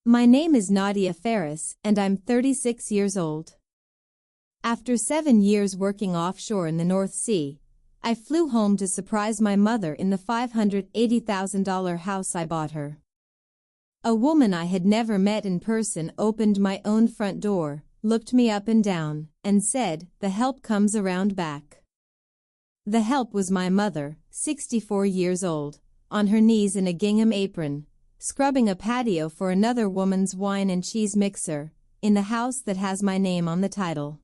My name is Nadia Ferris, and I'm 36 years old. After 7 years working offshore in the North Sea, I flew home to surprise my mother in the $580,000 house I bought her. A woman I had never met in person opened my own front door, looked me up and down, and said, "The help comes around back." The help was my mother, 64 years old, on her knees in a gingham apron, scrubbing a patio for another woman's wine and cheese mixer, in the house that has my name on the title.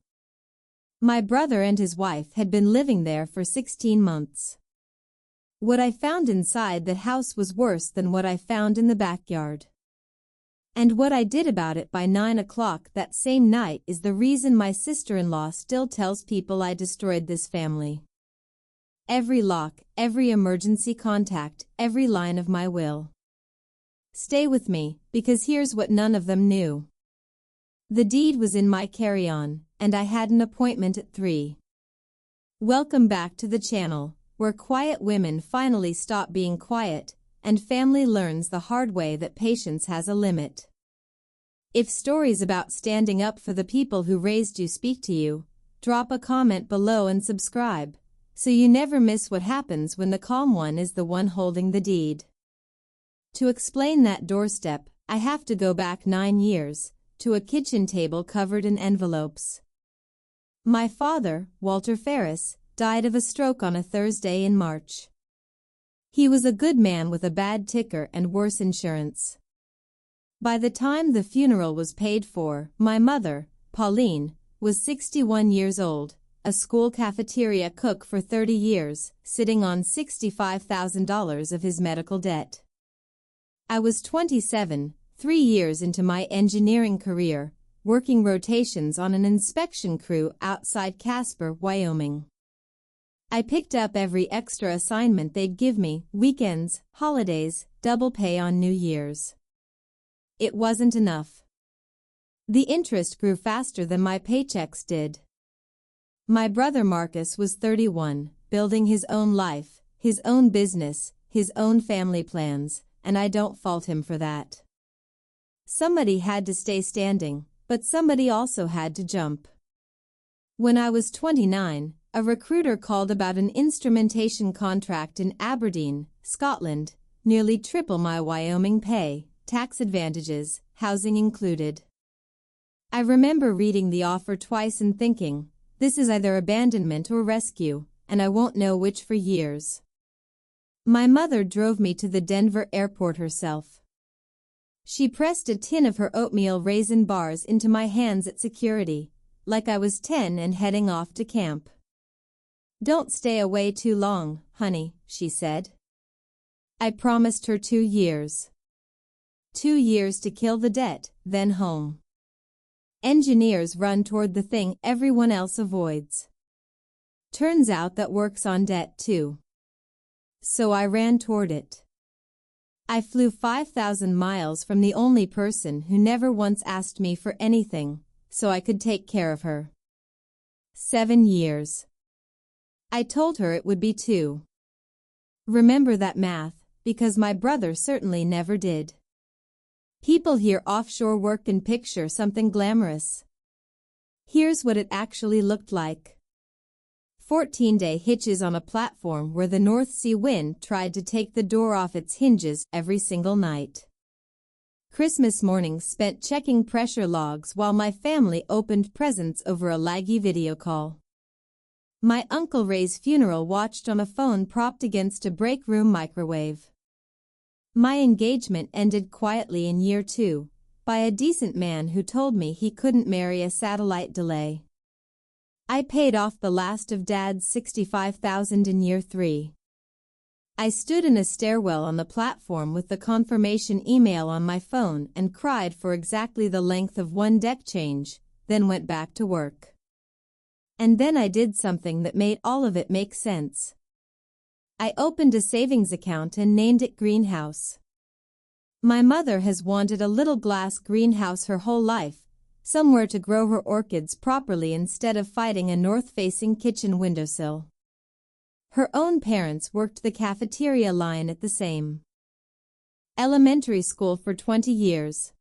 My brother and his wife had been living there for 16 months. What I found inside that house was worse than what I found in the backyard. And what I did about it by 9 o'clock that same night is the reason my sister-in-law still tells people I destroyed this family. Every lock, every emergency contact, every line of my will. Stay with me, because here's what none of them knew. The deed was in my carry-on, and I had an appointment at 3. Welcome back to the channel, where quiet women finally stop being quiet, and family learns the hard way that patience has a limit. If stories about standing up for the people who raised you speak to you, drop a comment below and subscribe, so you never miss what happens when the calm one is the one holding the deed. To explain that doorstep, I have to go back 9 years, to a kitchen table covered in envelopes. My father, Walter Ferris, died of a stroke on a Thursday in March. He was a good man with a bad ticker and worse insurance. By the time the funeral was paid for, my mother, Pauline, was 61 years old, a school cafeteria cook for 30 years, sitting on $65,000 of his medical debt. I was 27, 3 years into my engineering career, working rotations on an inspection crew outside Casper, Wyoming. I picked up every extra assignment they'd give me, weekends, holidays, double pay on New Year's. It wasn't enough. The interest grew faster than my paychecks did. My brother Marcus was 31, building his own life, his own business, his own family plans, and I don't fault him for that. Somebody had to stay standing, but somebody also had to jump. When I was 29, a recruiter called about an instrumentation contract in Aberdeen, Scotland, nearly triple my Wyoming pay, tax advantages, housing included. I remember reading the offer twice and thinking, this is either abandonment or rescue, and I won't know which for years. My mother drove me to the Denver airport herself. She pressed a tin of her oatmeal raisin bars into my hands at security, like I was 10 and heading off to camp. "Don't stay away too long, honey," she said. I promised her 2 years. 2 years to kill the debt, then home. Engineers run toward the thing everyone else avoids. Turns out that works on debt too. So I ran toward it. I flew 5,000 miles from the only person who never once asked me for anything, so I could take care of her. 7 years. I told her it would be 2. Remember that math, because my brother certainly never did. People hear offshore work and picture something glamorous. Here's what it actually looked like. 14-day hitches on a platform where the North Sea wind tried to take the door off its hinges every single night. Christmas mornings spent checking pressure logs while my family opened presents over a laggy video call. My Uncle Ray's funeral watched on a phone propped against a break room microwave. My engagement ended quietly in year 2, by a decent man who told me he couldn't marry a satellite delay. I paid off the last of Dad's $65,000 in year 3. I stood in a stairwell on the platform with the confirmation email on my phone and cried for exactly the length of one deck change, then went back to work. And then I did something that made all of it make sense. I opened a savings account and named it Greenhouse. My mother has wanted a little glass greenhouse her whole life, somewhere to grow her orchids properly instead of fighting a north-facing kitchen windowsill. Her own parents worked the cafeteria line at the same elementary school for 20 years.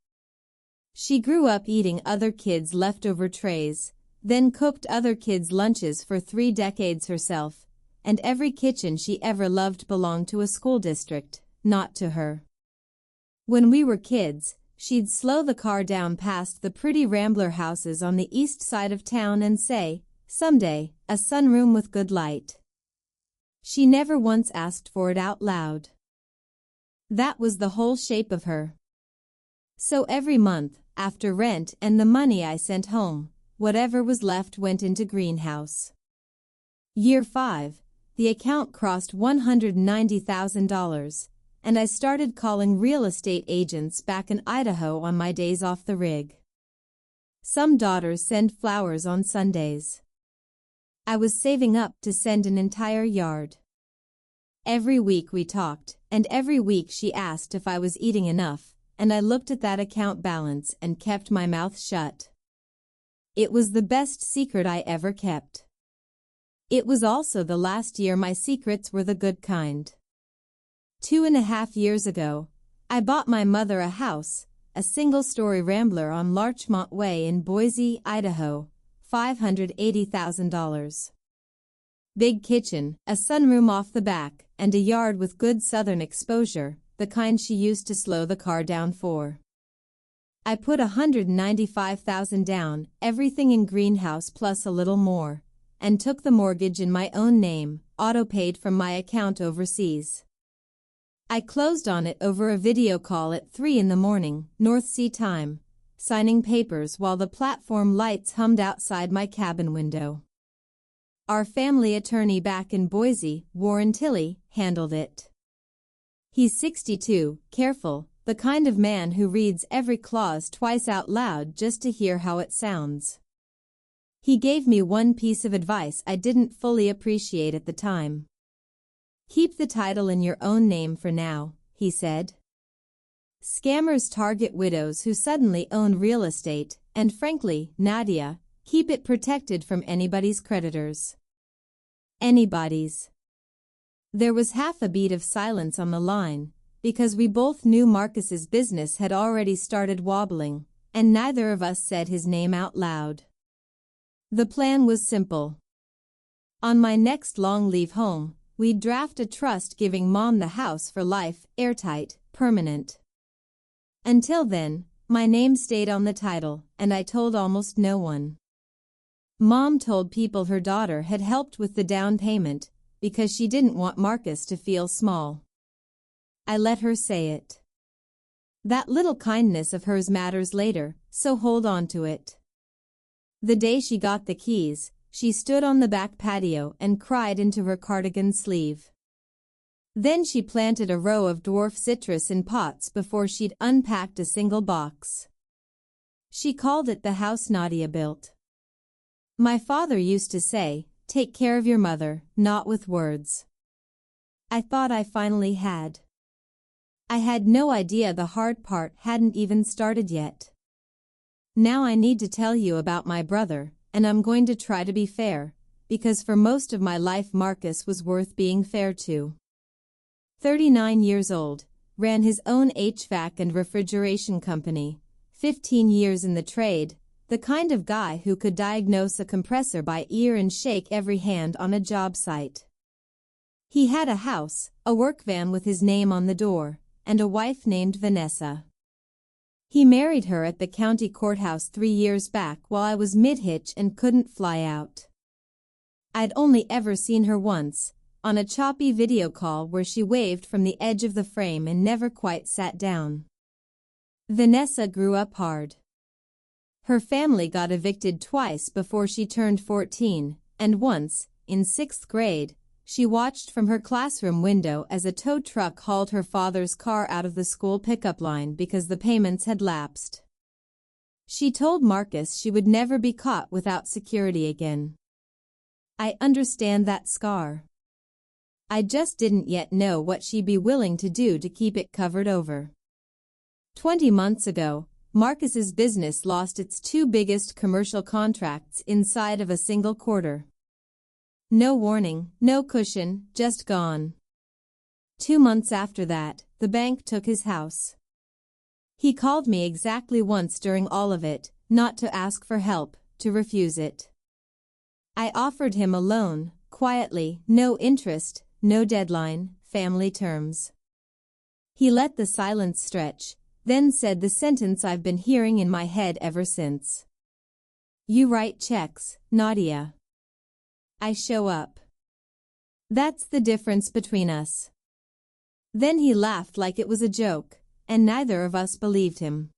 She grew up eating other kids' leftover trays, then cooked other kids' lunches for 3 decades herself, and every kitchen she ever loved belonged to a school district, not to her. When we were kids, she'd slow the car down past the pretty rambler houses on the east side of town and say, "Someday, a sunroom with good light." She never once asked for it out loud. That was the whole shape of her. So every month, after rent and the money I sent home, whatever was left went into greenhouse. Year 5, the account crossed $190,000, and I started calling real estate agents back in Idaho on my days off the rig. Some daughters send flowers on Sundays. I was saving up to send an entire yard. Every week we talked, and every week she asked if I was eating enough, and I looked at that account balance and kept my mouth shut. It was the best secret I ever kept. It was also the last year my secrets were the good kind. 2.5 years ago, I bought my mother a house, a single-story rambler on Larchmont Way in Boise, Idaho, $580,000. Big kitchen, a sunroom off the back, and a yard with good southern exposure, the kind she used to slow the car down for. I put $195,000 down, everything in greenhouse plus a little more, and took the mortgage in my own name, auto-paid from my account overseas. I closed on it over a video call at 3 in the morning, North Sea time, signing papers while the platform lights hummed outside my cabin window. Our family attorney back in Boise, Warren Tilley, handled it. He's 62, careful, the kind of man who reads every clause twice out loud just to hear how it sounds. He gave me one piece of advice I didn't fully appreciate at the time. "Keep the title in your own name for now," he said. Scammers target widows who suddenly own real estate, and frankly, Nadia, keep it protected from anybody's creditors. Anybody's. There was half a beat of silence on the line, because we both knew Marcus's business had already started wobbling, and neither of us said his name out loud. The plan was simple. On my next long leave home, we'd draft a trust giving Mom the house for life, airtight, permanent. Until then, my name stayed on the title, and I told almost no one. Mom told people her daughter had helped with the down payment, because she didn't want Marcus to feel small. I let her say it. That little kindness of hers matters later, so hold on to it. The day she got the keys, she stood on the back patio and cried into her cardigan sleeve. Then she planted a row of dwarf citrus in pots before she'd unpacked a single box. She called it the house Nadia built. My father used to say, "Take care of your mother, not with words." I thought I finally had. I had no idea the hard part hadn't even started yet. Now I need to tell you about my brother, and I'm going to try to be fair, because for most of my life Marcus was worth being fair to. 39 years old, ran his own HVAC and refrigeration company, 15 years in the trade, the kind of guy who could diagnose a compressor by ear and shake every hand on a job site. He had a house, a work van with his name on the door, and a wife named Vanessa. He married her at the county courthouse 3 years back while I was mid-hitch and couldn't fly out. I'd only ever seen her once, on a choppy video call where she waved from the edge of the frame and never quite sat down. Vanessa grew up hard. Her family got evicted twice before she turned 14, and once, in 6th grade, she watched from her classroom window as a tow truck hauled her father's car out of the school pickup line because the payments had lapsed. She told Marcus she would never be caught without security again. I understand that scar. I just didn't yet know what she'd be willing to do to keep it covered over. 20 months ago, Marcus's business lost its 2 biggest commercial contracts inside of a single quarter. No warning, no cushion, just gone. 2 months after that, the bank took his house. He called me exactly once during all of it, not to ask for help, to refuse it. I offered him a loan, quietly, no interest, no deadline, family terms. He let the silence stretch, then said the sentence I've been hearing in my head ever since. You write checks, Nadia. I show up. That's the difference between us. Then he laughed like it was a joke, and neither of us believed him.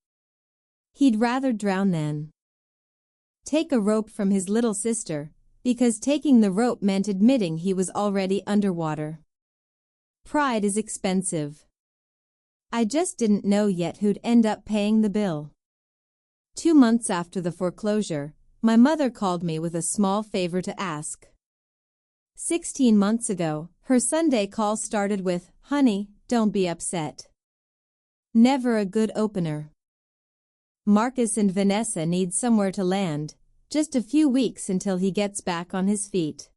He'd rather drown than take a rope from his little sister, because taking the rope meant admitting he was already underwater. Pride is expensive. I just didn't know yet who'd end up paying the bill. 2 months after the foreclosure, my mother called me with a small favor to ask. 16 months ago, her Sunday call started with, "Honey, don't be upset." Never a good opener. Marcus and Vanessa need somewhere to land, just a few weeks until he gets back on his feet.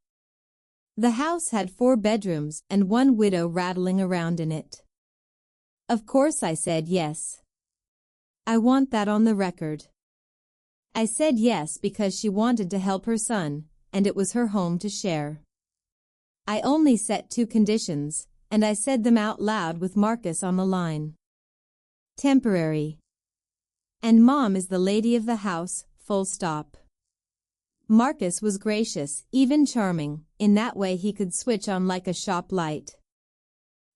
The house had 4 bedrooms and 1 widow rattling around in it. Of course I said yes. I want that on the record. I said yes because she wanted to help her son, and it was her home to share. I only set 2 conditions, and I said them out loud with Marcus on the line. Temporary. And Mom is the lady of the house, full stop. Marcus was gracious, even charming, in that way he could switch on like a shop light.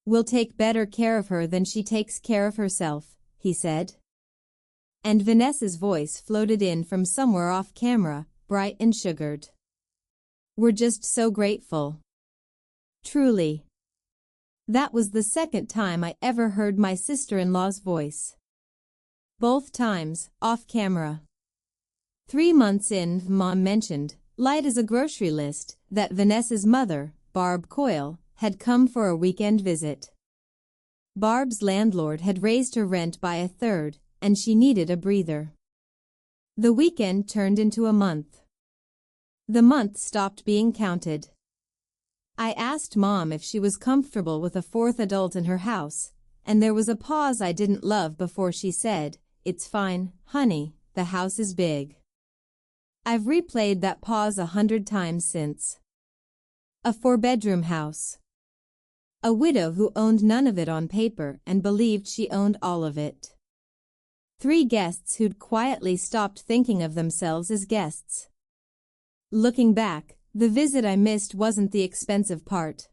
We'll take better care of her than she takes care of herself, he said. And Vanessa's voice floated in from somewhere off camera, bright and sugared. We're just so grateful. Truly. That was the second time I ever heard my sister-in-law's voice. Both times, off camera. 3 months in, Mom mentioned, light as a grocery list, that Vanessa's mother, Barb Coyle, had come for a weekend visit. Barb's landlord had raised her rent by 1/3, and she needed a breather. The weekend turned into a month. The month stopped being counted. I asked Mom if she was comfortable with a 4th adult in her house, and there was a pause I didn't love before she said, "It's fine, honey, the house is big." I've replayed that pause 100 times since. A 4-bedroom house. A widow who owned none of it on paper and believed she owned all of it. 3 guests who'd quietly stopped thinking of themselves as guests. Looking back, the visit I missed wasn't the expensive part.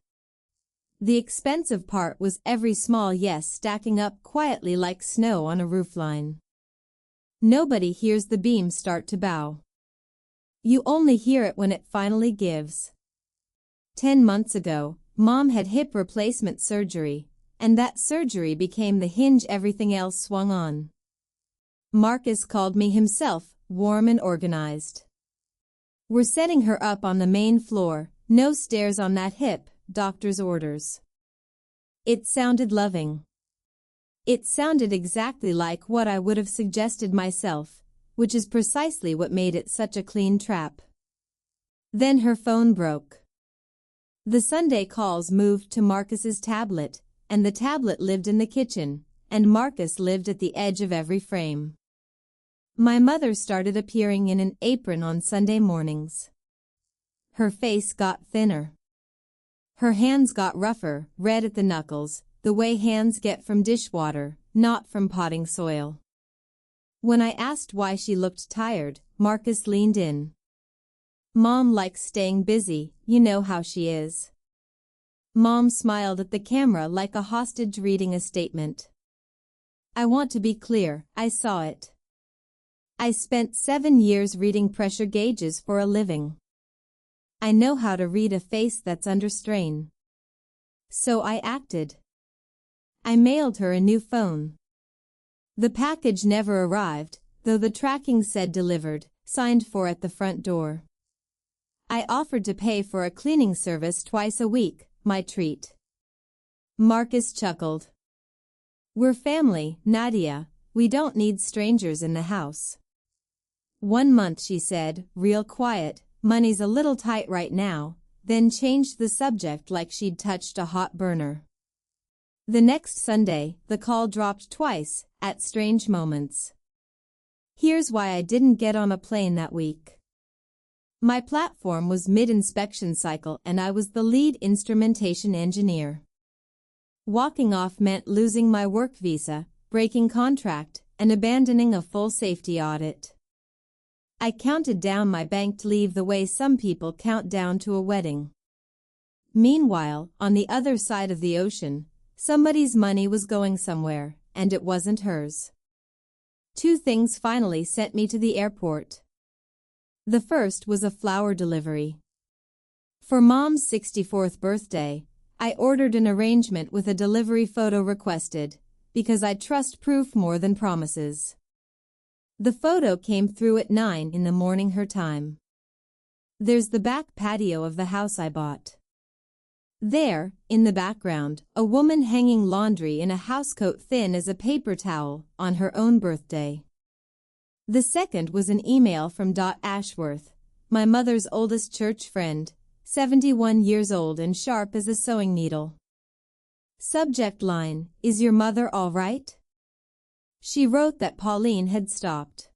The expensive part was every small yes stacking up quietly like snow on a roofline. Nobody hears the beam start to bow. You only hear it when it finally gives. 10 months ago, Mom had hip replacement surgery, and that surgery became the hinge everything else swung on. Marcus called me himself, warm and organized. We're setting her up on the main floor, no stairs on that hip, doctor's orders. It sounded loving. It sounded exactly like what I would have suggested myself, which is precisely what made it such a clean trap. Then her phone broke. The Sunday calls moved to Marcus's tablet, and the tablet lived in the kitchen, and Marcus lived at the edge of every frame. My mother started appearing in an apron on Sunday mornings. Her face got thinner. Her hands got rougher, red at the knuckles, the way hands get from dishwater, not from potting soil. When I asked why she looked tired, Marcus leaned in. Mom likes staying busy, you know how she is. Mom smiled at the camera like a hostage reading a statement. I want to be clear, I saw it. I spent 7 years reading pressure gauges for a living. I know how to read a face that's under strain. So I acted. I mailed her a new phone. The package never arrived, though the tracking said delivered, signed for at the front door. I offered to pay for a cleaning service twice a week, my treat. Marcus chuckled. We're family, Nadia, we don't need strangers in the house. 1 month, she said, real quiet, money's a little tight right now, then changed the subject like she'd touched a hot burner. The next Sunday, the call dropped twice, at strange moments. Here's why I didn't get on a plane that week. My platform was mid-inspection cycle and I was the lead instrumentation engineer. Walking off meant losing my work visa, breaking contract, and abandoning a full safety audit. I counted down my banked leave the way some people count down to a wedding. Meanwhile, on the other side of the ocean, somebody's money was going somewhere, and it wasn't hers. Two things finally sent me to the airport. The first was a flower delivery. For Mom's 64th birthday, I ordered an arrangement with a delivery photo requested, because I trust proof more than promises. The photo came through at 9 in the morning her time. There's the back patio of the house I bought. There, in the background, a woman hanging laundry in a housecoat thin as a paper towel, on her own birthday. The second was an email from Ashworth, my mother's oldest church friend, 71 years old and sharp as a sewing needle. Subject line, "Is your mother all right?" She wrote that Pauline had stopped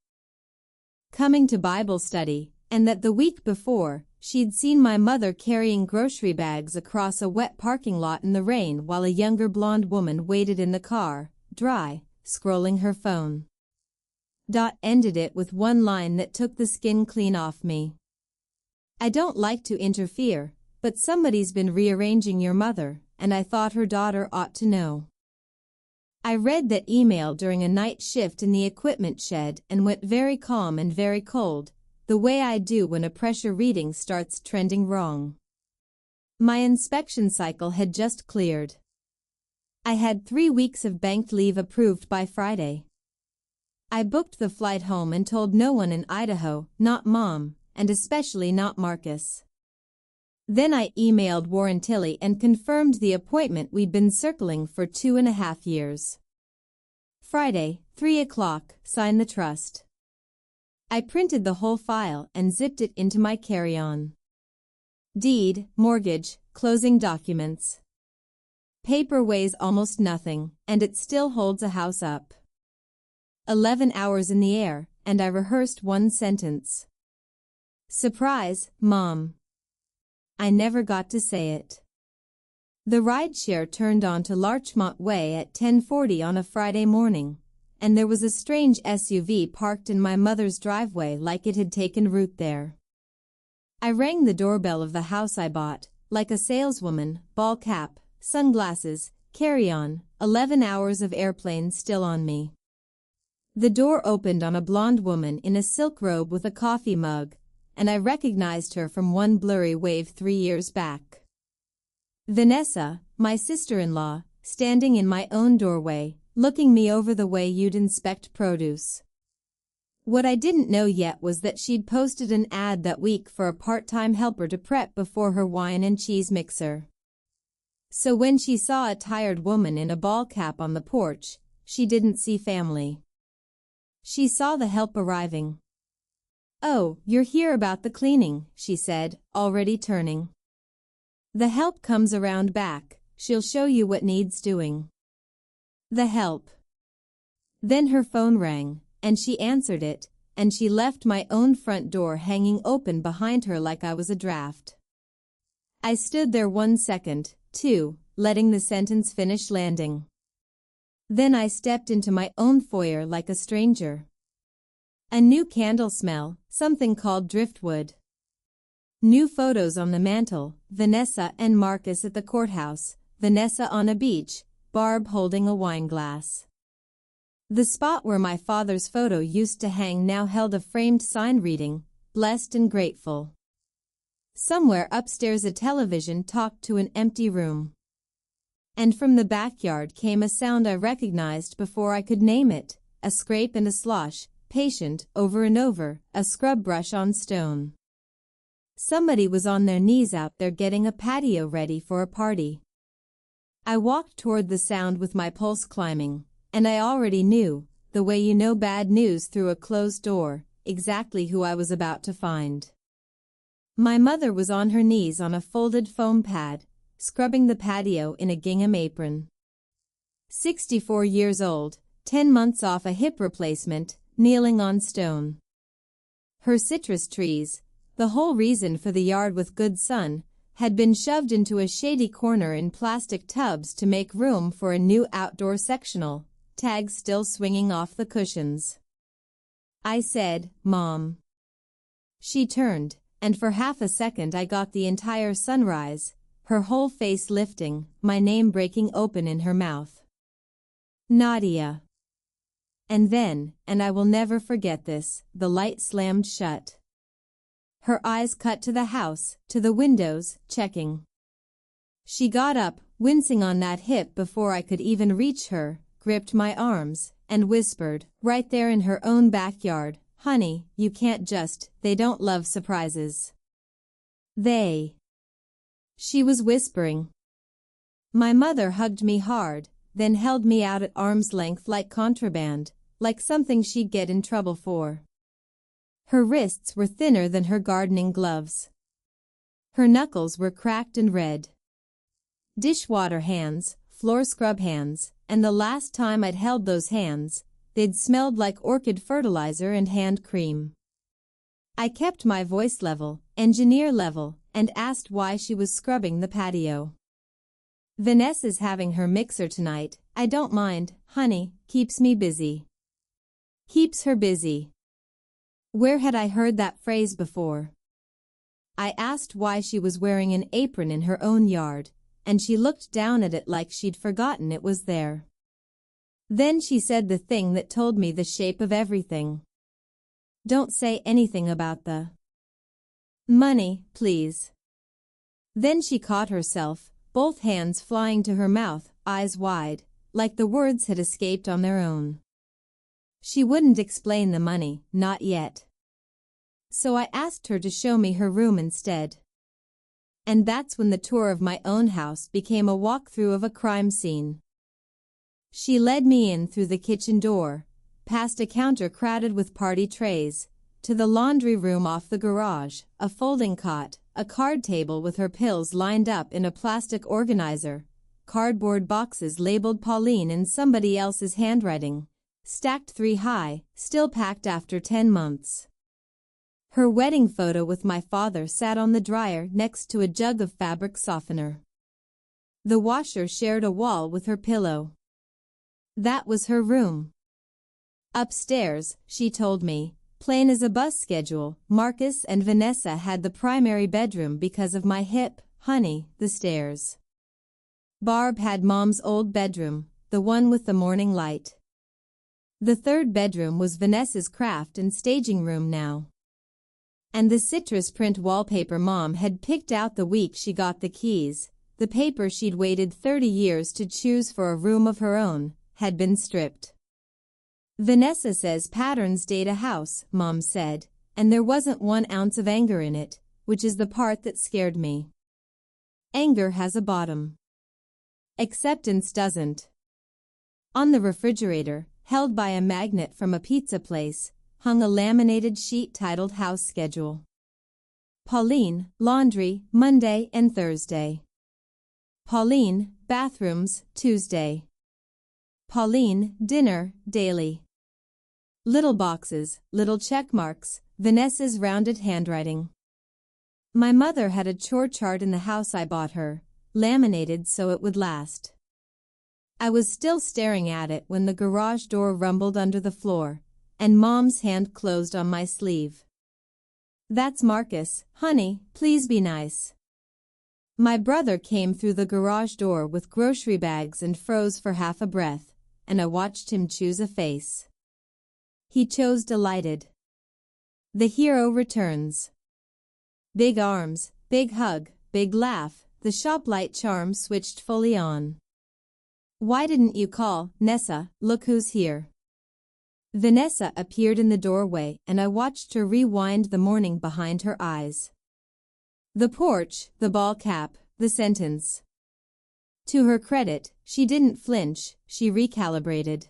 coming to Bible study, and that the week before, she'd seen my mother carrying grocery bags across a wet parking lot in the rain while a younger blonde woman waited in the car, dry, scrolling her phone. Ended it with one line that took the skin clean off me. "I don't like to interfere, but somebody's been rearranging your mother, and I thought her daughter ought to know." I read that email during a night shift in the equipment shed and went very calm and very cold, the way I do when a pressure reading starts trending wrong. My inspection cycle had just cleared. I had 3 weeks of banked leave approved by Friday. I booked the flight home and told no one in Idaho, not Mom, and especially not Marcus. Then I emailed Warren Tilley and confirmed the appointment we'd been circling for 2.5 years. Friday, 3 o'clock, sign the trust. I printed the whole file and zipped it into my carry-on. Deed, mortgage, closing documents. Paper weighs almost nothing, and it still holds a house up. 11 hours in the air, and I rehearsed one sentence. "Surprise, Mom." I never got to say it. The rideshare turned onto Larchmont Way at 10:40 on a Friday morning, and there was a strange SUV parked in my mother's driveway like it had taken root there. I rang the doorbell of the house I bought, like a saleswoman, ball cap, sunglasses, carry-on, 11 hours of airplane still on me. The door opened on a blonde woman in a silk robe with a coffee mug, and I recognized her from one blurry wave 3 years back. Vanessa, my sister-in-law, standing in my own doorway, looking me over the way you'd inspect produce. What I didn't know yet was that she'd posted an ad that week for a part-time helper to prep before her wine and cheese mixer. So when she saw a tired woman in a ball cap on the porch, she didn't see family. She saw the help arriving. "Oh, you're here about the cleaning," she said, already turning. "The help comes around back, she'll show you what needs doing." The help. Then her phone rang, and she answered it, and she left my own front door hanging open behind her like I was a draft. I stood there 1 second, 2, letting the sentence finish landing. Then I stepped into my own foyer like a stranger. A new candle smell, something called driftwood. New photos on the mantel, Vanessa and Marcus at the courthouse, Vanessa on a beach, Barb holding a wine glass. The spot where my father's photo used to hang now held a framed sign reading, "Blessed and Grateful." Somewhere upstairs a television talked to an empty room. And from the backyard came a sound I recognized before I could name it, a scrape and a slosh, patient, over and over, a scrub brush on stone. Somebody was on their knees out there getting a patio ready for a party. I walked toward the sound with my pulse climbing, and I already knew, the way you know bad news through a closed door, exactly who I was about to find. My mother was on her knees on a folded foam pad, scrubbing the patio in a gingham apron. 64 years old, 10 months off a hip replacement, kneeling on stone. Her citrus trees, the whole reason for the yard with good sun, had been shoved into a shady corner in plastic tubs to make room for a new outdoor sectional, tags still swinging off the cushions. I said, "Mom." She turned, and for half a second I got the entire sunrise, her whole face lifting, my name breaking open in her mouth. Nadia. And then, and I will never forget this, the light slammed shut. Her eyes cut to the house, to the windows, checking. She got up, wincing on that hip before I could even reach her, gripped my arms, and whispered, right there in her own backyard, "Honey, you can't just, they don't love surprises. They." She was whispering. My mother hugged me hard, then held me out at arm's length like contraband, like something she'd get in trouble for. Her wrists were thinner than her gardening gloves. Her knuckles were cracked and red. Dishwater hands, floor scrub hands, and the last time I'd held those hands, they'd smelled like orchid fertilizer and hand cream. I kept my voice level, engineer level, and asked why she was scrubbing the patio. "Vanessa's having her mixer tonight. I don't mind, honey, keeps me busy." Keeps her busy. Where had I heard that phrase before? I asked why she was wearing an apron in her own yard, and she looked down at it like she'd forgotten it was there. Then she said the thing that told me the shape of everything. "Don't say anything about the money, please." Then she caught herself, both hands flying to her mouth, eyes wide, like the words had escaped on their own. She wouldn't explain the money, not yet. So I asked her to show me her room instead. And that's when the tour of my own house became a walkthrough of a crime scene. She led me in through the kitchen door, past a counter crowded with party trays, to the laundry room off the garage, a folding cot, a card table with her pills lined up in a plastic organizer, cardboard boxes labeled Pauline in somebody else's handwriting, stacked 3 high, still packed after 10 months. Her wedding photo with my father sat on the dryer next to a jug of fabric softener. The washer shared a wall with her pillow. That was her room. Upstairs, she told me, plain as a bus schedule, Marcus and Vanessa had the primary bedroom because of my hip, honey, the stairs. Barb had Mom's old bedroom, the one with the morning light. The third bedroom was Vanessa's craft and staging room now. And the citrus print wallpaper Mom had picked out the week she got the keys, the paper she'd waited 30 years to choose for a room of her own, had been stripped. "Vanessa says patterns date a house," Mom said, and there wasn't 1 ounce of anger in it, which is the part that scared me. Anger has a bottom. Acceptance doesn't. On the refrigerator, held by a magnet from a pizza place, hung a laminated sheet titled House Schedule. Pauline, laundry, Monday and Thursday. Pauline, bathrooms, Tuesday. Pauline, dinner, daily. Little boxes, little check marks, Vanessa's rounded handwriting. My mother had a chore chart in the house I bought her, laminated so it would last. I was still staring at it when the garage door rumbled under the floor, and Mom's hand closed on my sleeve. "That's Marcus, honey, please be nice." My brother came through the garage door with grocery bags and froze for half a breath, and I watched him choose a face. He chose delighted. The hero returns. Big arms, big hug, big laugh, the shop light charm switched fully on. "Why didn't you call, Nessa, look who's here." Vanessa appeared in the doorway and I watched her rewind the morning behind her eyes. The porch, the ball cap, the sentence. To her credit, she didn't flinch, she recalibrated.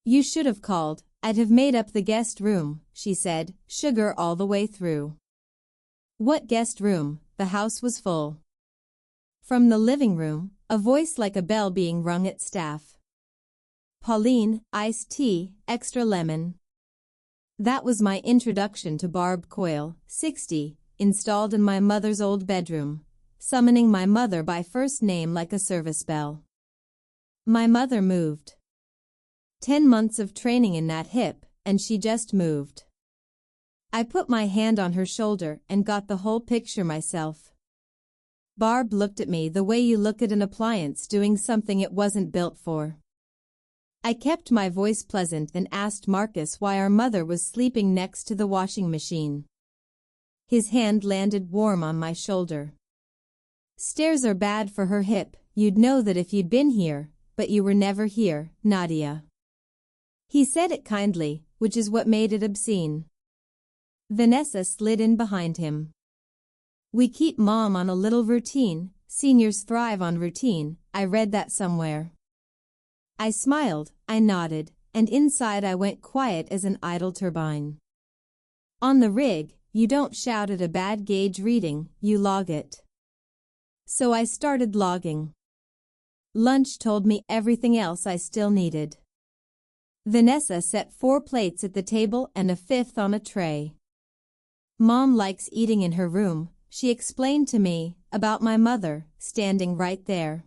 "You should have called, I'd have made up the guest room," she said, sugar all the way through. What guest room? The house was full. From the living room, a voice like a bell being rung at staff. Pauline, iced tea, extra lemon. That was my introduction to Barb Coyle, 60, installed in my mother's old bedroom, summoning my mother by first name like a service bell. My mother moved. 10 months of training in that hip, and she just moved. I put my hand on her shoulder and got the whole picture myself. Barb looked at me the way you look at an appliance doing something it wasn't built for. I kept my voice pleasant and asked Marcus why our mother was sleeping next to the washing machine. His hand landed warm on my shoulder. Stairs are bad for her hip, you'd know that if you'd been here, but you were never here, Nadia. He said it kindly, which is what made it obscene. Vanessa slid in behind him. We keep Mom on a little routine, seniors thrive on routine, I read that somewhere. I smiled, I nodded, and inside I went quiet as an idle turbine. On the rig, you don't shout at a bad gauge reading, you log it. So I started logging. Lunch told me everything else I still needed. Vanessa set 4 plates at the table and a 5th on a tray. Mom likes eating in her room, she explained to me, about my mother, standing right there.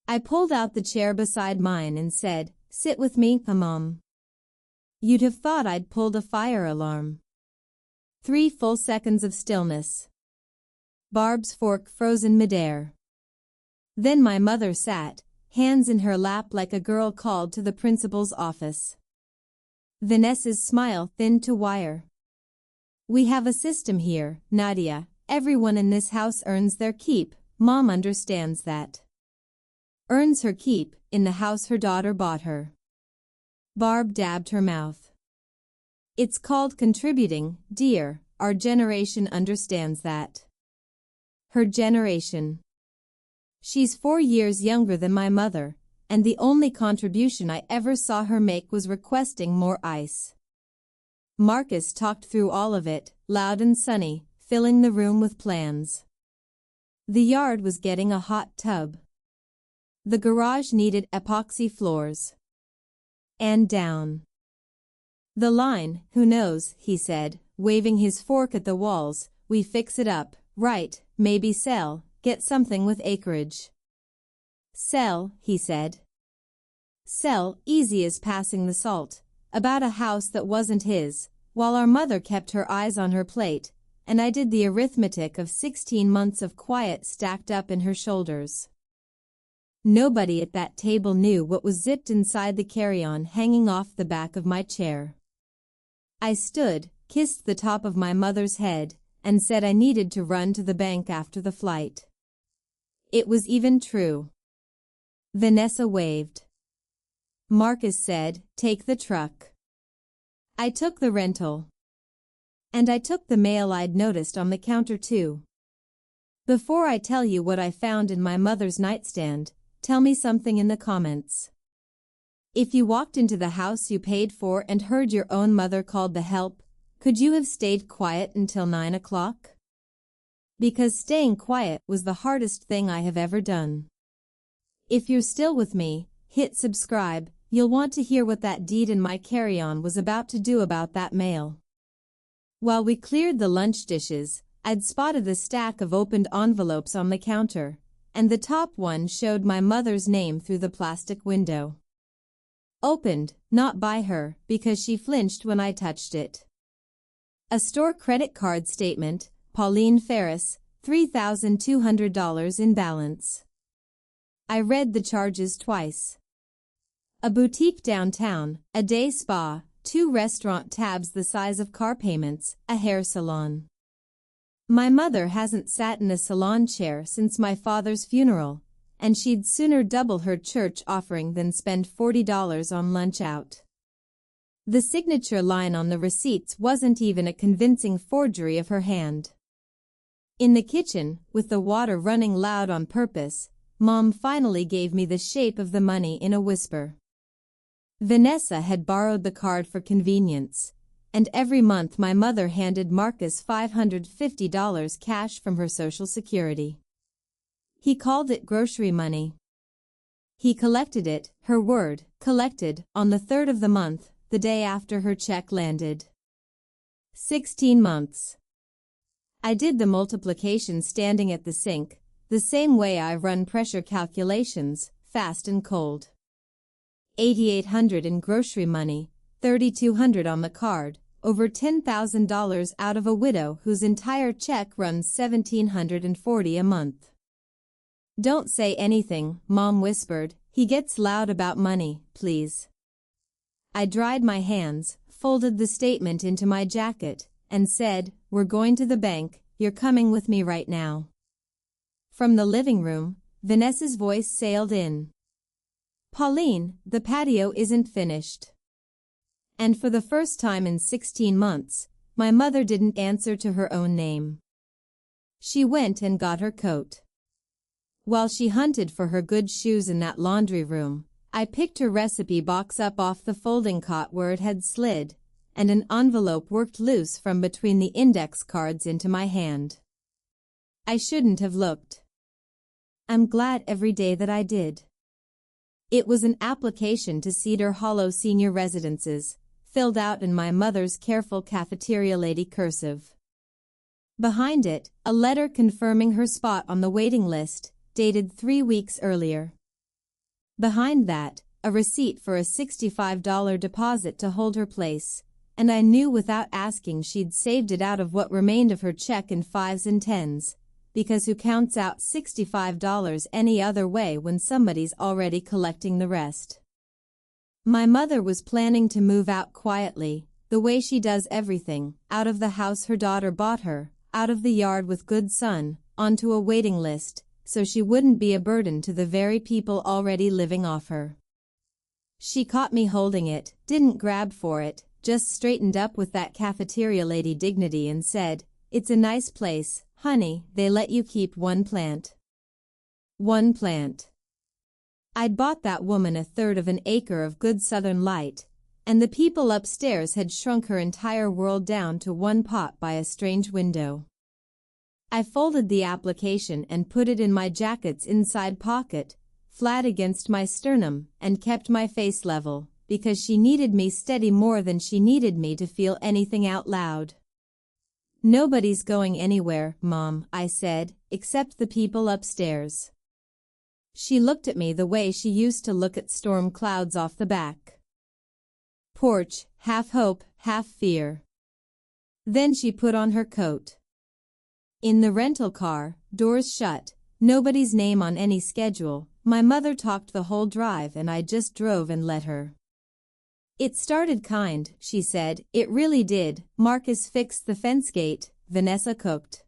I pulled out the chair beside mine and said, "Sit with me, Mom." You'd have thought I'd pulled a fire alarm. 3 full seconds of stillness. Barb's fork frozen midair. Then my mother sat, hands in her lap like a girl called to the principal's office. Vanessa's smile thinned to wire. We have a system here, Nadia. Everyone in this house earns their keep, Mom understands that. Earns her keep, in the house her daughter bought her. Barb dabbed her mouth. It's called contributing, dear, our generation understands that. Her generation. She's 4 years younger than my mother, and the only contribution I ever saw her make was requesting more ice. Marcus talked through all of it, loud and sunny, filling the room with plans. The yard was getting a hot tub. The garage needed epoxy floors. And down. The line, who knows, he said, waving his fork at the walls, we fix it up, right, maybe sell, get something with acreage. Sell, he said. Sell, easy as passing the salt. About a house that wasn't his, while our mother kept her eyes on her plate, and I did the arithmetic of 16 months of quiet stacked up in her shoulders. Nobody at that table knew what was zipped inside the carry-on hanging off the back of my chair. I stood, kissed the top of my mother's head, and said I needed to run to the bank after the flight. It was even true. Vanessa waved. Marcus said, take the truck. I took the rental. And I took the mail I'd noticed on the counter too. Before I tell you what I found in my mother's nightstand, tell me something in the comments. If you walked into the house you paid for and heard your own mother called the help, could you have stayed quiet until 9 o'clock? Because staying quiet was the hardest thing I have ever done. If you're still with me, hit subscribe, you'll want to hear what that deed in my carry-on was about to do about that mail. While we cleared the lunch dishes, I'd spotted the stack of opened envelopes on the counter, and the top one showed my mother's name through the plastic window. Opened, not by her, because she flinched when I touched it. A store credit card statement, Nadia Ferris, $3,200 in balance. I read the charges twice. A boutique downtown, a day spa, 2 restaurant tabs the size of car payments, a hair salon. My mother hasn't sat in a salon chair since my father's funeral, and she'd sooner double her church offering than spend $40 on lunch out. The signature line on the receipts wasn't even a convincing forgery of her hand. In the kitchen, with the water running loud on purpose, Mom finally gave me the shape of the money in a whisper. Vanessa had borrowed the card for convenience, and every month my mother handed Marcus $550 cash from her Social Security. He called it grocery money. He collected it, her word, collected, on the 3rd of the month, the day after her check landed. 16 months. I did the multiplication standing at the sink, the same way I run pressure calculations, fast and cold. $8,800 in grocery money, $3,200 on the card, over $10,000 out of a widow whose entire check runs $1,740 a month. Don't say anything, Mom whispered. He gets loud about money, please. I dried my hands, folded the statement into my jacket, and said, "We're going to the bank, you're coming with me right now." From the living room, Vanessa's voice sailed in. "Pauline, the patio isn't finished." And for the first time in 16 months, my mother didn't answer to her own name. She went and got her coat. While she hunted for her good shoes in that laundry room, I picked her recipe box up off the folding cot where it had slid, and an envelope worked loose from between the index cards into my hand. I shouldn't have looked. I'm glad every day that I did. It was an application to Cedar Hollow Senior Residences, filled out in my mother's careful cafeteria lady cursive. Behind it, a letter confirming her spot on the waiting list, dated 3 weeks earlier. Behind that, a receipt for a $65 deposit to hold her place, and I knew without asking she'd saved it out of what remained of her check in 5s and 10s, because who counts out $65 any other way when somebody's already collecting the rest? My mother was planning to move out quietly, the way she does everything, out of the house her daughter bought her, out of the yard with good sun, onto a waiting list, so she wouldn't be a burden to the very people already living off her. She caught me holding it, didn't grab for it, just straightened up with that cafeteria lady dignity and said, "It's a nice place, honey, they let you keep one plant." One plant. I'd bought that woman 1/3 of an acre of good southern light, and the people upstairs had shrunk her entire world down to one pot by a strange window. I folded the application and put it in my jacket's inside pocket, flat against my sternum, and kept my face level, because she needed me steady more than she needed me to feel anything out loud. "Nobody's going anywhere, Mom," I said, "except the people upstairs." She looked at me the way she used to look at storm clouds off the back porch, half hope, half fear. Then she put on her coat. In the rental car, doors shut, nobody's name on any schedule, my mother talked the whole drive and I just drove and let her. "It started kind," she said, "it really did. Marcus fixed the fence gate, Vanessa cooked.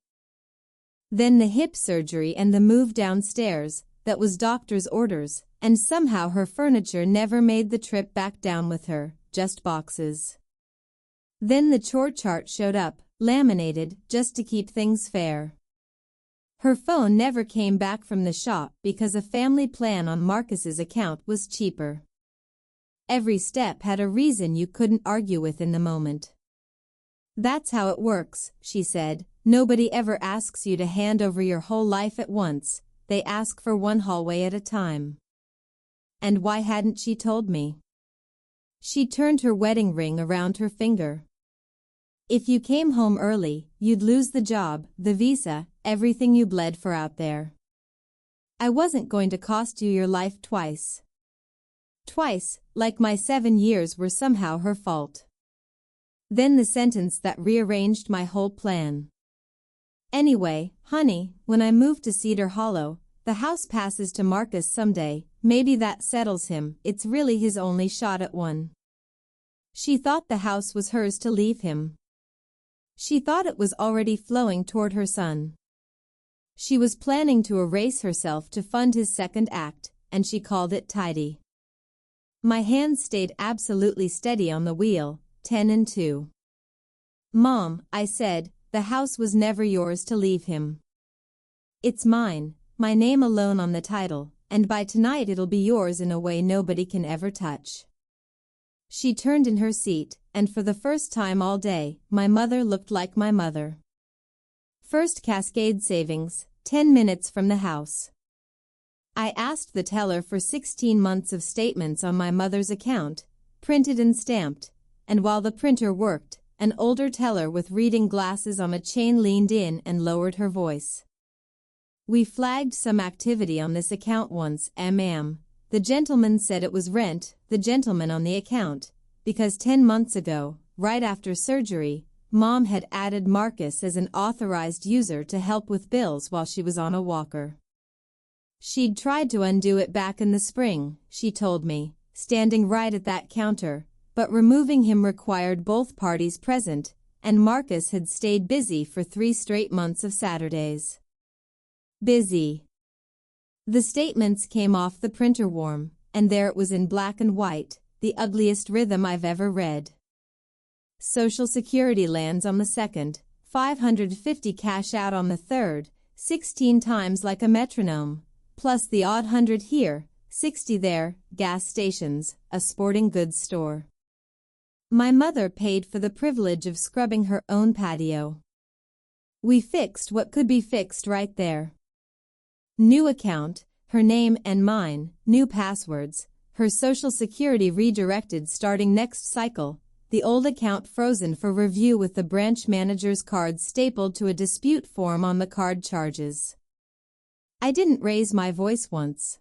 Then the hip surgery and the move downstairs, that was doctor's orders, and somehow her furniture never made the trip back down with her, just boxes. Then the chore chart showed up, laminated, just to keep things fair. Her phone never came back from the shop because a family plan on Marcus's account was cheaper. Every step had a reason you couldn't argue with in the moment. "That's how it works," she said. "Nobody ever asks you to hand over your whole life at once, they ask for one hallway at a time." And why hadn't she told me? She turned her wedding ring around her finger. "If you came home early, you'd lose the job, the visa, everything you bled for out there. I wasn't going to cost you your life twice. Twice, like my 7 years were somehow her fault." Then the sentence that rearranged my whole plan. "Anyway, honey, when I move to Cedar Hollow, the house passes to Marcus someday, maybe that settles him, it's really his only shot at one." She thought the house was hers to leave him. She thought it was already flowing toward her son. She was planning to erase herself to fund his second act, and she called it tidy. My hands stayed absolutely steady on the wheel, 10 and 2. "Mom," I said, "the house was never yours to leave him. It's mine, my name alone on the title, and by tonight it'll be yours in a way nobody can ever touch." She turned in her seat, and for the first time all day, my mother looked like my mother. First Cascade Savings, 10 minutes from the house. I asked the teller for 16 months of statements on my mother's account, printed and stamped, and while the printer worked, an older teller with reading glasses on a chain leaned in and lowered her voice. "We flagged some activity on this account once, ma'am. The gentleman said it was rent, the gentleman on the account, because 10 months ago, right after surgery, Mom had added Marcus as an authorized user to help with bills while she was on a walker. She'd tried to undo it back in the spring," she told me, standing right at that counter, but removing him required both parties present, and Marcus had stayed busy for 3 straight months of Saturdays. Busy. The statements came off the printer warm, and there it was in black and white, the ugliest rhythm I've ever read. Social Security lands on the 2nd, $550 cash out on the 3rd, 16 times like a metronome, plus the odd 100 here, 60 there, gas stations, a sporting goods store. My mother paid for the privilege of scrubbing her own patio. We fixed what could be fixed right there. New account, her name and mine, new passwords, her Social Security redirected starting next cycle, the old account frozen for review with the branch manager's card stapled to a dispute form on the card charges. I didn't raise my voice once.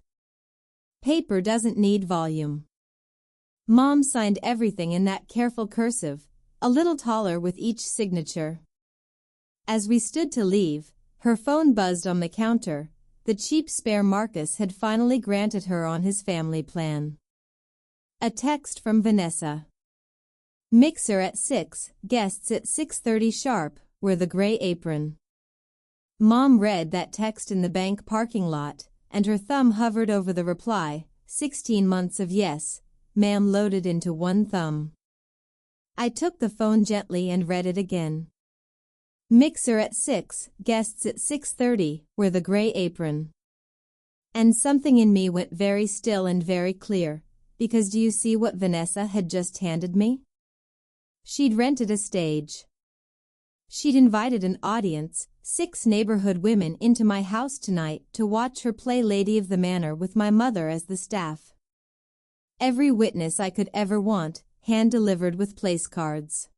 Paper doesn't need volume. Mom signed everything in that careful cursive, a little taller with each signature. As we stood to leave, her phone buzzed on the counter. The cheap spare Marcus had finally granted her on his family plan. A text from Vanessa. "Mixer at 6, guests at 6:30 sharp, wear the gray apron." Mom read that text in the bank parking lot, and her thumb hovered over the reply, 16 months of yes, ma'am loaded into one thumb. I took the phone gently and read it again. "Mixer at 6, guests at 6:30, wear the gray apron." And something in me went very still and very clear, because do you see what Vanessa had just handed me? She'd rented a stage. She'd invited an audience, 6 neighborhood women into my house tonight to watch her play Lady of the Manor with my mother as the staff. Every witness I could ever want, hand-delivered with place cards.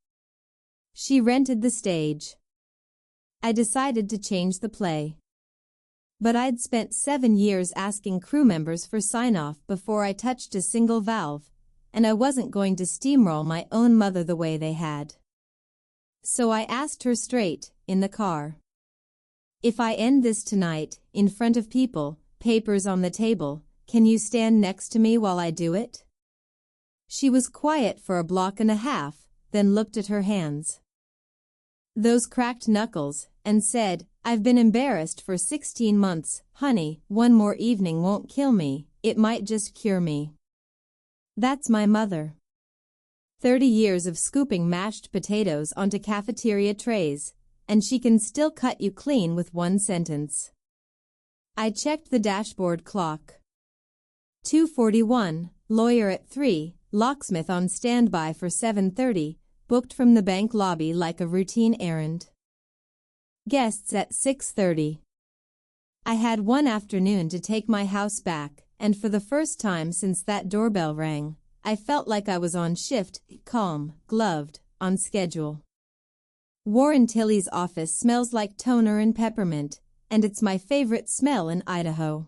She rented the stage. I decided to change the play. But I'd spent 7 years asking crew members for sign-off before I touched a single valve, and I wasn't going to steamroll my own mother the way they had. So I asked her straight, in the car. "If I end this tonight, in front of people, papers on the table, can you stand next to me while I do it?" She was quiet for a block and a half, then looked at her hands. Those cracked knuckles, and said, "I've been embarrassed for 16 months, honey, one more evening won't kill me, it might just cure me." That's my mother. 30 years of scooping mashed potatoes onto cafeteria trays, and she can still cut you clean with one sentence. I checked the dashboard clock. 2:41, lawyer at 3, locksmith on standby for 7:30, booked from the bank lobby like a routine errand. Guests at 6:30. I had one afternoon to take my house back, and for the first time since that doorbell rang, I felt like I was on shift, calm, gloved, on schedule. Warren Tilley's office smells like toner and peppermint, and it's my favorite smell in Idaho.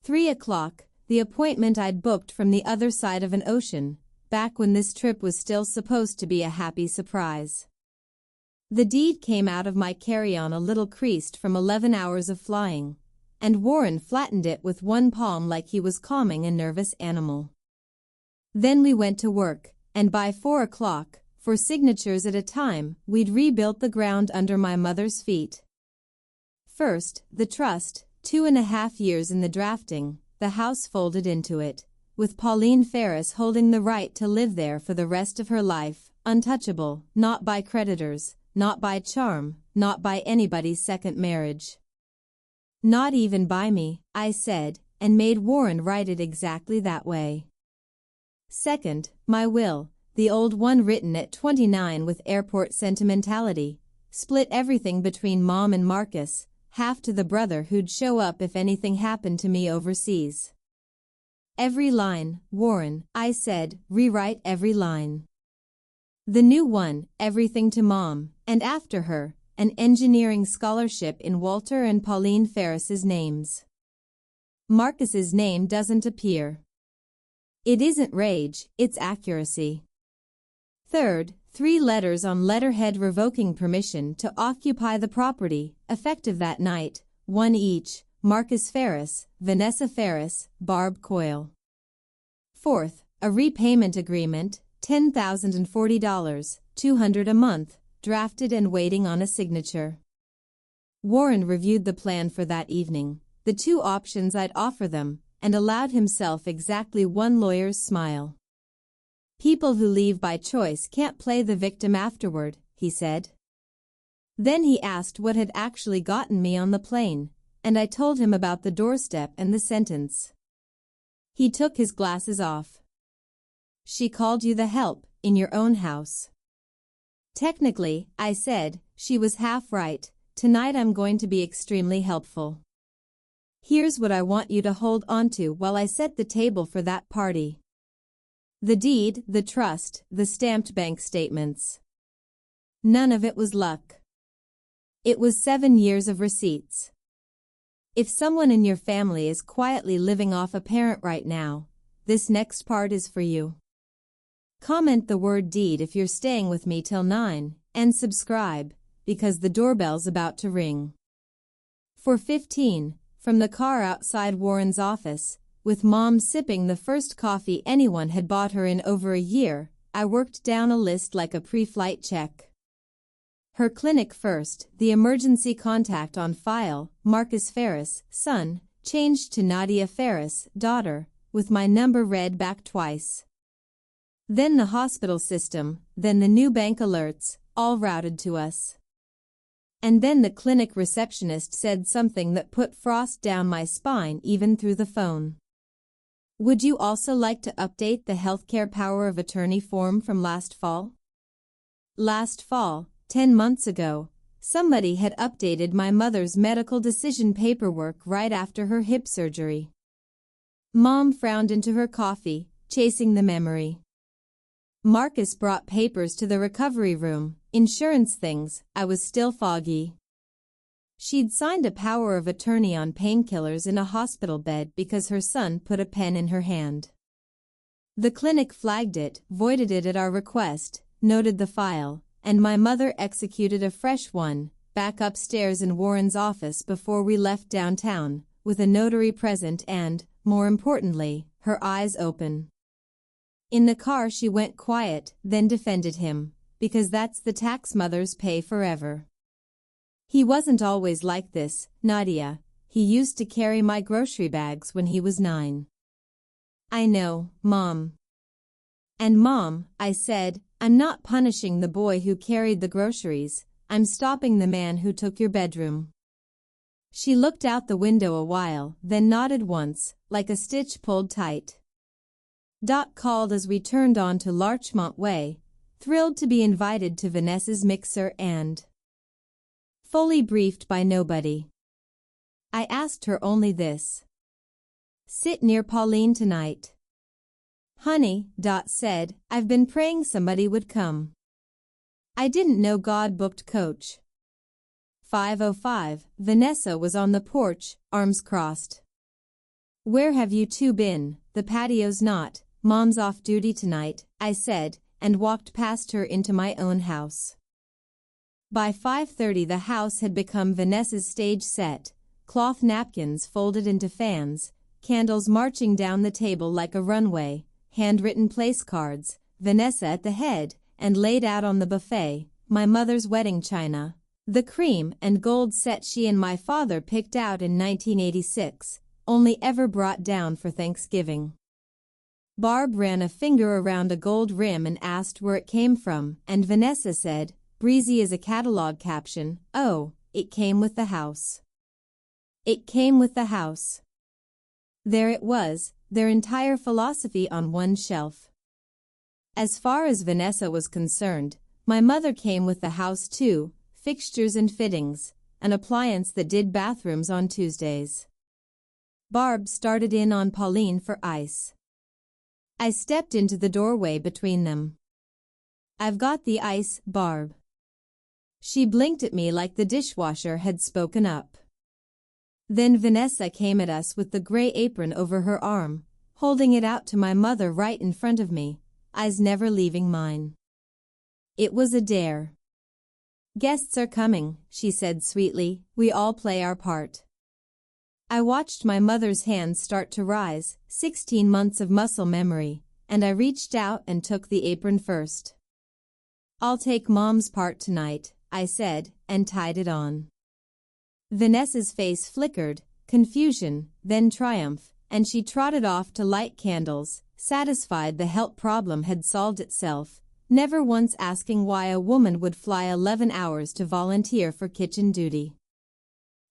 3 o'clock, the appointment I'd booked from the other side of an ocean, back when this trip was still supposed to be a happy surprise. The deed came out of my carry-on a little creased from 11 hours of flying, and Warren flattened it with one palm like he was calming a nervous animal. Then we went to work, and by 4 o'clock, for signatures at a time, we'd rebuilt the ground under my mother's feet. First, the trust, 2.5 years in the drafting, the house folded into it, with Pauline Ferris holding the right to live there for the rest of her life, untouchable, not by creditors, not by charm, not by anybody's second marriage. Not even by me, I said, and made Warren write it exactly that way. Second, my will, the old one written at 29 with airport sentimentality, split everything between Mom and Marcus, half to the brother who'd show up if anything happened to me overseas. Every line, Warren, I said, rewrite every line. The new one, everything to Mom, and after her, an engineering scholarship in Walter and Pauline Ferris's names. Marcus's name doesn't appear. It isn't rage, it's accuracy. Third, 3 letters on letterhead revoking permission to occupy the property, effective that night, 1 each, Marcus Ferris, Vanessa Ferris, Barb Coyle. Fourth, a repayment agreement, $10,040, $200 a month, drafted and waiting on a signature. Warren reviewed the plan for that evening, the 2 options I'd offer them, and allowed himself exactly one lawyer's smile. People who leave by choice can't play the victim afterward, he said. Then he asked what had actually gotten me on the plane, and I told him about the doorstep and the sentence. He took his glasses off. She called you the help, in your own house. Technically, I said, she was half right. Tonight I'm going to be extremely helpful. Here's what I want you to hold onto while I set the table for that party. The deed, the trust, the stamped bank statements. None of it was luck. It was 7 years of receipts. If someone in your family is quietly living off a parent right now, this next part is for you. Comment the word deed if you're staying with me till 9, and subscribe, because the doorbell's about to ring. For 15, from the car outside Warren's office, with Mom sipping the first coffee anyone had bought her in over a year, I worked down a list like a pre-flight check. Her clinic first, the emergency contact on file, Marcus Ferris, son, changed to Nadia Ferris, daughter, with my number read back twice. Then the hospital system, then the new bank alerts, all routed to us. And then the clinic receptionist said something that put frost down my spine even through the phone. Would you also like to update the healthcare power of attorney form from last fall? Last fall, 10 months ago, somebody had updated my mother's medical decision paperwork right after her hip surgery. Mom frowned into her coffee, chasing the memory. Marcus brought papers to the recovery room, insurance things. I was still foggy. She'd signed a power of attorney on painkillers in a hospital bed because her son put a pen in her hand. The clinic flagged it, voided it at our request, noted the file, and my mother executed a fresh one, back upstairs in Warren's office before we left downtown, with a notary present and, more importantly, her eyes open. In the car she went quiet, then defended him, because that's the tax mothers pay forever. He wasn't always like this, Nadia. He used to carry my grocery bags when he was 9. I know, Mom. And Mom, I said, I'm not punishing the boy who carried the groceries, I'm stopping the man who took your bedroom. She looked out the window a while, then nodded once, like a stitch pulled tight. Doc called as we turned on to Larchmont Way, thrilled to be invited to Vanessa's mixer and fully briefed by nobody. I asked her only this. Sit near Pauline tonight. Honey, Dot said, I've been praying somebody would come. I didn't know God booked Coach. 5:05, Vanessa was on the porch, arms crossed. Where have you two been? The patio's not. Mom's off duty tonight, I said, and walked past her into my own house. By 5:30 the house had become Vanessa's stage set, cloth napkins folded into fans, candles marching down the table like a runway, handwritten place cards, Vanessa at the head, and laid out on the buffet, my mother's wedding china, the cream and gold set she and my father picked out in 1986, only ever brought down for Thanksgiving. Barb ran a finger around a gold rim and asked where it came from, and Vanessa said, breezy as a catalog caption, oh, it came with the house. It came with the house. There it was, their entire philosophy on one shelf. As far as Vanessa was concerned, my mother came with the house too, fixtures and fittings, an appliance that did bathrooms on Tuesdays. Barb started in on Pauline for ice. I stepped into the doorway between them. "I've got the ice, Barb." She blinked at me like the dishwasher had spoken up. Then Vanessa came at us with the gray apron over her arm, holding it out to my mother right in front of me, eyes never leaving mine. It was a dare. "Guests are coming," she said sweetly, "we all play our part." I watched my mother's hands start to rise, 16 months of muscle memory, and I reached out and took the apron first. "I'll take Mom's part tonight," I said, and tied it on. Vanessa's face flickered, confusion, then triumph, and she trotted off to light candles, satisfied the help problem had solved itself, never once asking why a woman would fly 11 hours to volunteer for kitchen duty.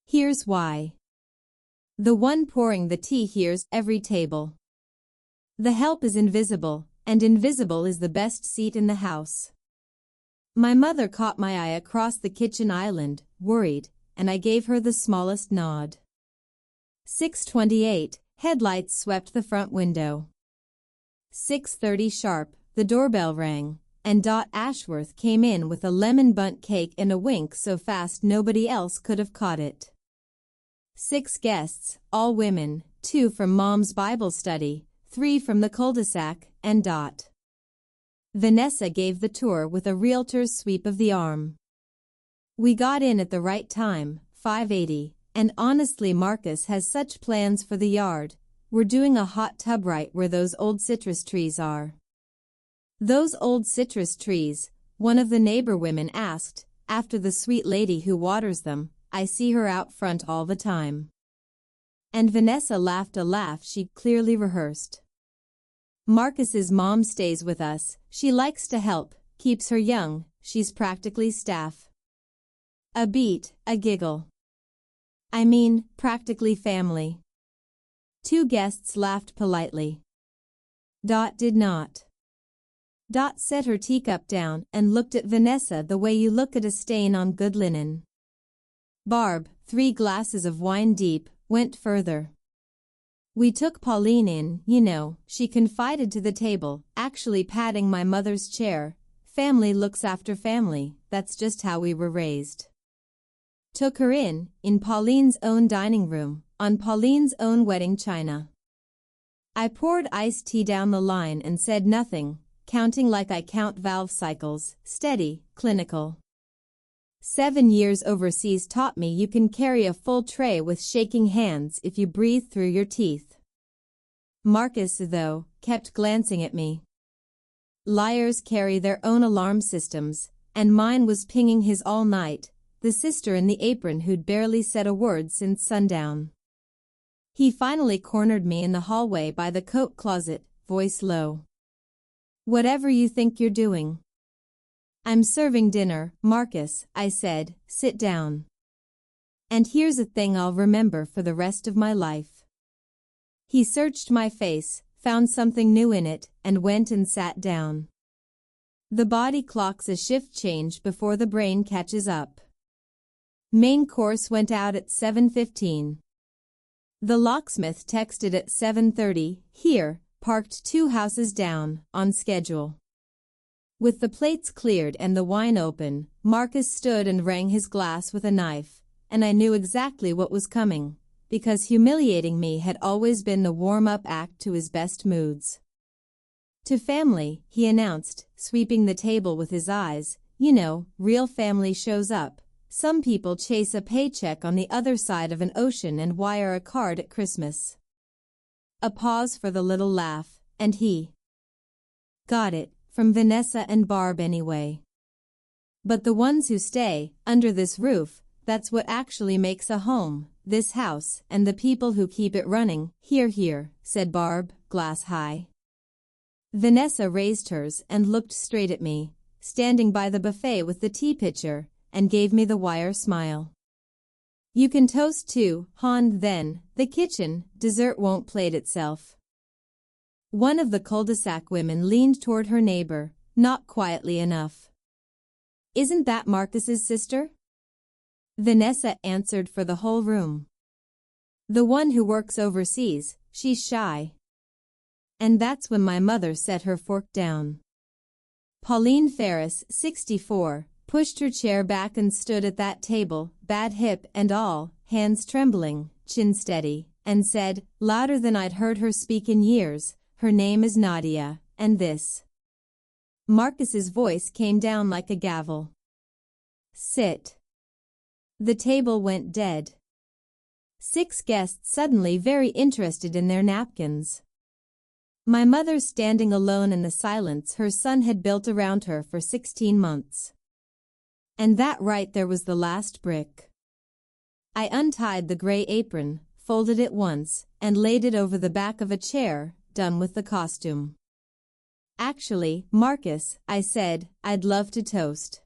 Here's why. The one pouring the tea hears every table. The help is invisible, and invisible is the best seat in the house. My mother caught my eye across the kitchen island, worried, and I gave her the smallest nod. 6:28, headlights swept the front window. 6:30 sharp, the doorbell rang, and Dot Ashworth came in with a lemon bundt cake in a wink so fast nobody else could have caught it. 6 guests, all women, 2 from Mom's Bible study, 3 from the cul-de-sac, and Dot. Vanessa gave the tour with a realtor's sweep of the arm. We got in at the right time, 5:80, and honestly Marcus has such plans for the yard. We're doing a hot tub right where those old citrus trees are. "Those old citrus trees?" one of the neighbor women asked, after the sweet lady who waters them. "I see her out front all the time." And Vanessa laughed a laugh she'd clearly rehearsed. "Marcus's mom stays with us, she likes to help, keeps her young, she's practically staff." A beat, a giggle. "I mean, practically family." 2 guests laughed politely. Dot did not. Dot set her teacup down and looked at Vanessa the way you look at a stain on good linen. Barb, 3 glasses of wine deep, went further. "We took Pauline in, you know," she confided to the table, actually patting my mother's chair. "Family looks after family, that's just how we were raised." Took her in Pauline's own dining room, on Pauline's own wedding china. I poured iced tea down the line and said nothing, counting like I count valve cycles, steady, clinical. 7 years overseas taught me you can carry a full tray with shaking hands if you breathe through your teeth. Marcus, though, kept glancing at me. Liars carry their own alarm systems, and mine was pinging his all night, the sister in the apron who'd barely said a word since sundown. He finally cornered me in the hallway by the coat closet, voice low. "Whatever you think you're doing." "I'm serving dinner, Marcus," I said, "sit down. And here's a thing I'll remember for the rest of my life." He searched my face, found something new in it, and went and sat down. The body clock's a shift change before the brain catches up. Main course went out at 7:15. The locksmith texted at 7:30, "Here, parked 2 houses down, on schedule." With the plates cleared and the wine open, Marcus stood and rang his glass with a knife, and I knew exactly what was coming, because humiliating me had always been the warm-up act to his best moods. "To family," he announced, sweeping the table with his eyes, "you know, real family shows up. Some people chase a paycheck on the other side of an ocean and wire a card at Christmas." A pause for the little laugh, and he got it, from Vanessa and Barb anyway. "But the ones who stay, under this roof, that's what actually makes a home, this house, and the people who keep it running." "Hear, hear," said Barb, glass high. Vanessa raised hers and looked straight at me, standing by the buffet with the tea pitcher, and gave me the wire smile. "You can toast too, hon, then, the kitchen, dessert won't plate itself." One of the cul-de-sac women leaned toward her neighbor, not quietly enough. "Isn't that Marcus's sister?" Vanessa answered for the whole room. The one who works overseas, she's shy. And that's when my mother set her fork down. Pauline Ferris, 64, pushed her chair back and stood at that table, bad hip and all, hands trembling, chin steady, and said, louder than I'd heard her speak in years, her name is Nadia, and this. Marcus's voice came down like a gavel. Sit. The table went dead. 6 guests suddenly very interested in their napkins. My mother standing alone in the silence her son had built around her for 16 months. And that right there was the last brick. I untied the gray apron, folded it once, and laid it over the back of a chair, done with the costume. Actually, Marcus, I said, I'd love to toast.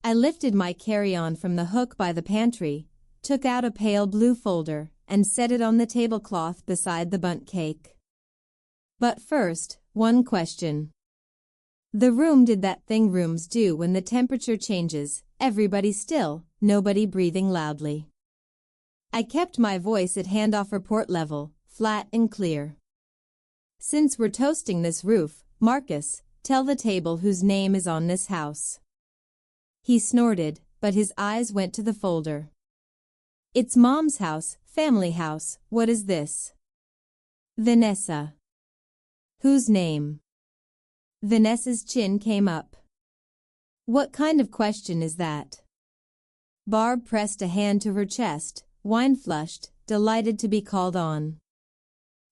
I lifted my carry-on from the hook by the pantry, took out a pale blue folder, and set it on the tablecloth beside the bundt cake. But first, one question. The room did that thing rooms do when the temperature changes, everybody still, nobody breathing loudly. I kept my voice at handoff report level, flat and clear. Since we're toasting this roof, Marcus, tell the table whose name is on this house. He snorted, but his eyes went to the folder. It's Mom's house, family house, what is this? Vanessa. Whose name? Vanessa's chin came up. What kind of question is that? Barb pressed a hand to her chest, wine-flushed, delighted to be called on.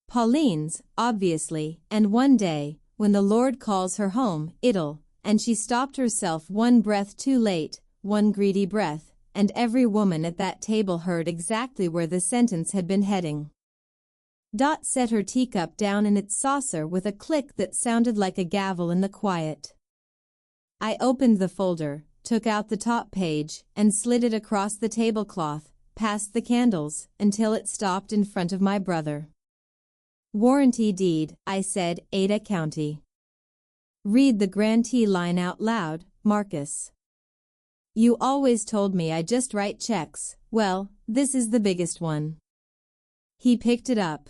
Pauline's, obviously, and one day, when the Lord calls her home, it'll, and she stopped herself one breath too late, one greedy breath, and every woman at that table heard exactly where the sentence had been heading. Dot set her teacup down in its saucer with a click that sounded like a gavel in the quiet. I opened the folder, took out the top page, and slid it across the tablecloth, past the candles, until it stopped in front of my brother. Warranty deed, I said, Ada County. Read the grantee line out loud, Marcus. You always told me I just write checks, well, this is the biggest one. He picked it up.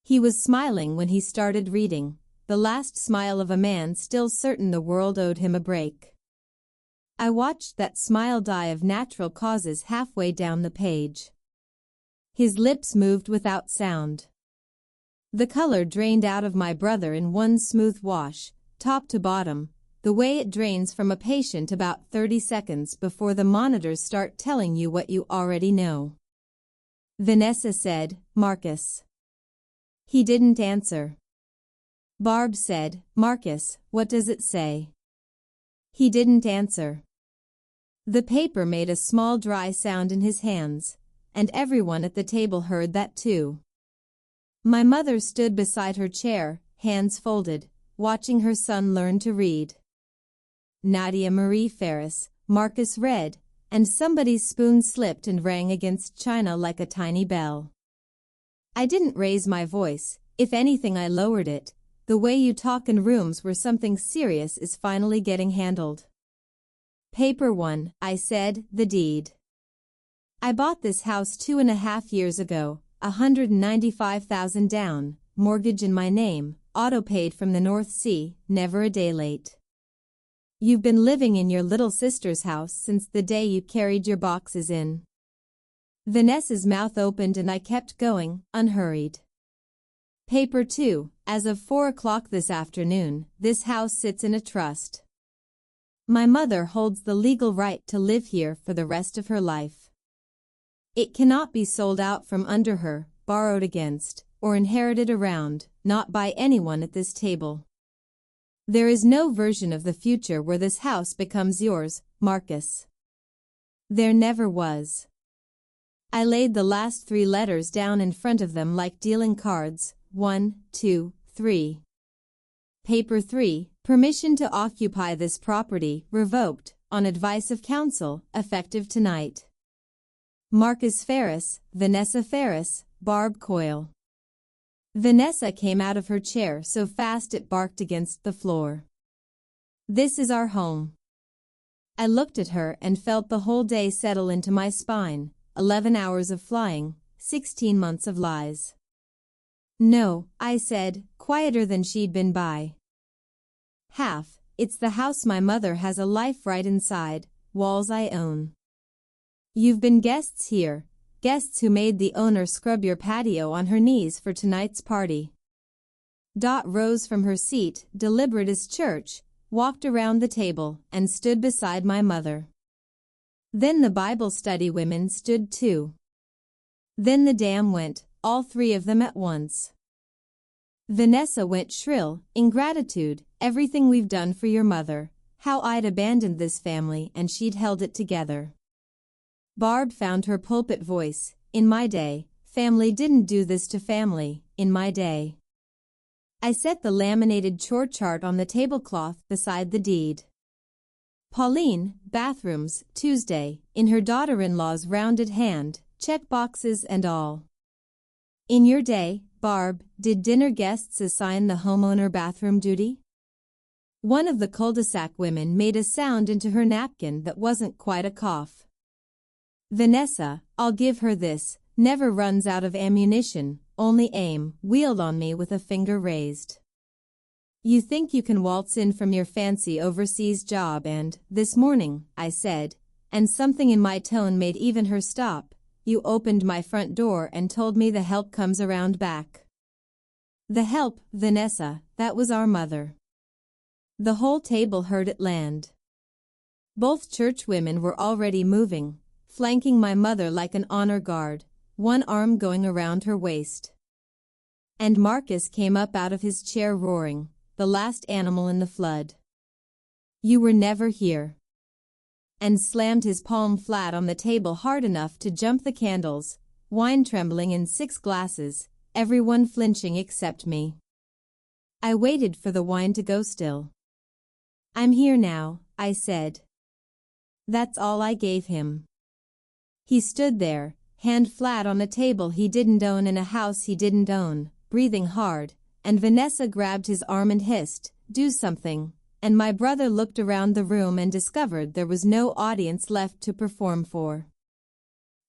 He was smiling when he started reading, the last smile of a man still certain the world owed him a break. I watched that smile die of natural causes halfway down the page. His lips moved without sound. The color drained out of my brother in one smooth wash, top to bottom, the way it drains from a patient about 30 seconds before the monitors start telling you what you already know. Vanessa said, Marcus. He didn't answer. Barb said, Marcus, what does it say? He didn't answer. The paper made a small dry sound in his hands, and everyone at the table heard that too. My mother stood beside her chair, hands folded, watching her son learn to read. Nadia Marie Ferris, Marcus read, and somebody's spoon slipped and rang against china like a tiny bell. I didn't raise my voice, if anything I lowered it. The way you talk in rooms where something serious is finally getting handled. Paper 1, I said, the deed. I bought this house 2.5 years ago, $195,000 down, mortgage in my name, auto paid from the North Sea, never a day late. You've been living in your little sister's house since the day you carried your boxes in. Vanessa's mouth opened and I kept going, unhurried. Paper 2, as of 4 o'clock this afternoon, this house sits in a trust. My mother holds the legal right to live here for the rest of her life. It cannot be sold out from under her, borrowed against, or inherited around, not by anyone at this table. There is no version of the future where this house becomes yours, Marcus. There never was. I laid the last 3 letters down in front of them like dealing cards, 1, 2, 3. Paper 3, permission to occupy this property, revoked, on advice of counsel, effective tonight. Marcus Ferris, Vanessa Ferris, Barb Coyle. Vanessa came out of her chair so fast it barked against the floor. This is our home. I looked at her and felt the whole day settle into my spine. 11 hours of flying, 16 months of lies. No, I said, quieter than she'd been by half. It's the house my mother has a life right inside, walls I own. You've been guests here, guests who made the owner scrub your patio on her knees for tonight's party. Dot rose from her seat, deliberate as church, walked around the table, and stood beside my mother. Then the Bible study women stood too. Then the dam went, all three of them at once. Vanessa went shrill, ingratitude, everything we've done for your mother, how I'd abandoned this family and she'd held it together. Barb found her pulpit voice, in my day, family didn't do this to family, in my day. I set the laminated chore chart on the tablecloth beside the deed. Pauline, bathrooms, Tuesday, in her daughter-in-law's rounded hand, check boxes and all. In your day, Barb, did dinner guests assign the homeowner bathroom duty? One of the cul-de-sac women made a sound into her napkin that wasn't quite a cough. Vanessa, I'll give her this, never runs out of ammunition, only aim, wheeled on me with a finger raised. You think you can waltz in from your fancy overseas job and, this morning, I said, and something in my tone made even her stop, you opened my front door and told me the help comes around back. The help, Vanessa, that was our mother. The whole table heard it land. Both churchwomen were already moving, flanking my mother like an honor guard, one arm going around her waist. And Marcus came up out of his chair roaring, the last animal in the flood. You were never here. And slammed his palm flat on the table hard enough to jump the candles, wine trembling in 6 glasses, everyone flinching except me. I waited for the wine to go still. I'm here now, I said. That's all I gave him. He stood there, hand flat on a table he didn't own in a house he didn't own, breathing hard, and Vanessa grabbed his arm and hissed, do something, and my brother looked around the room and discovered there was no audience left to perform for.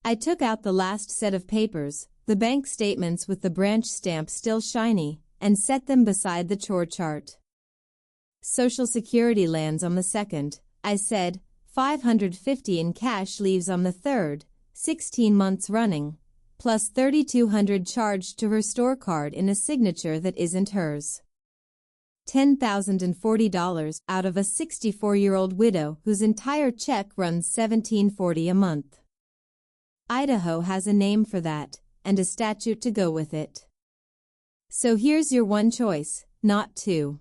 I took out the last set of papers, the bank statements with the branch stamp still shiny, and set them beside the chore chart. Social Security lands on the 2nd, I said, $550 in cash leaves on the 3rd, 16 months running, plus $3,200 charged to her store card in a signature that isn't hers. $10,040 out of a 64-year-old widow whose entire check runs $1,740 a month. Idaho has a name for that, and a statute to go with it. So here's your one choice, not two.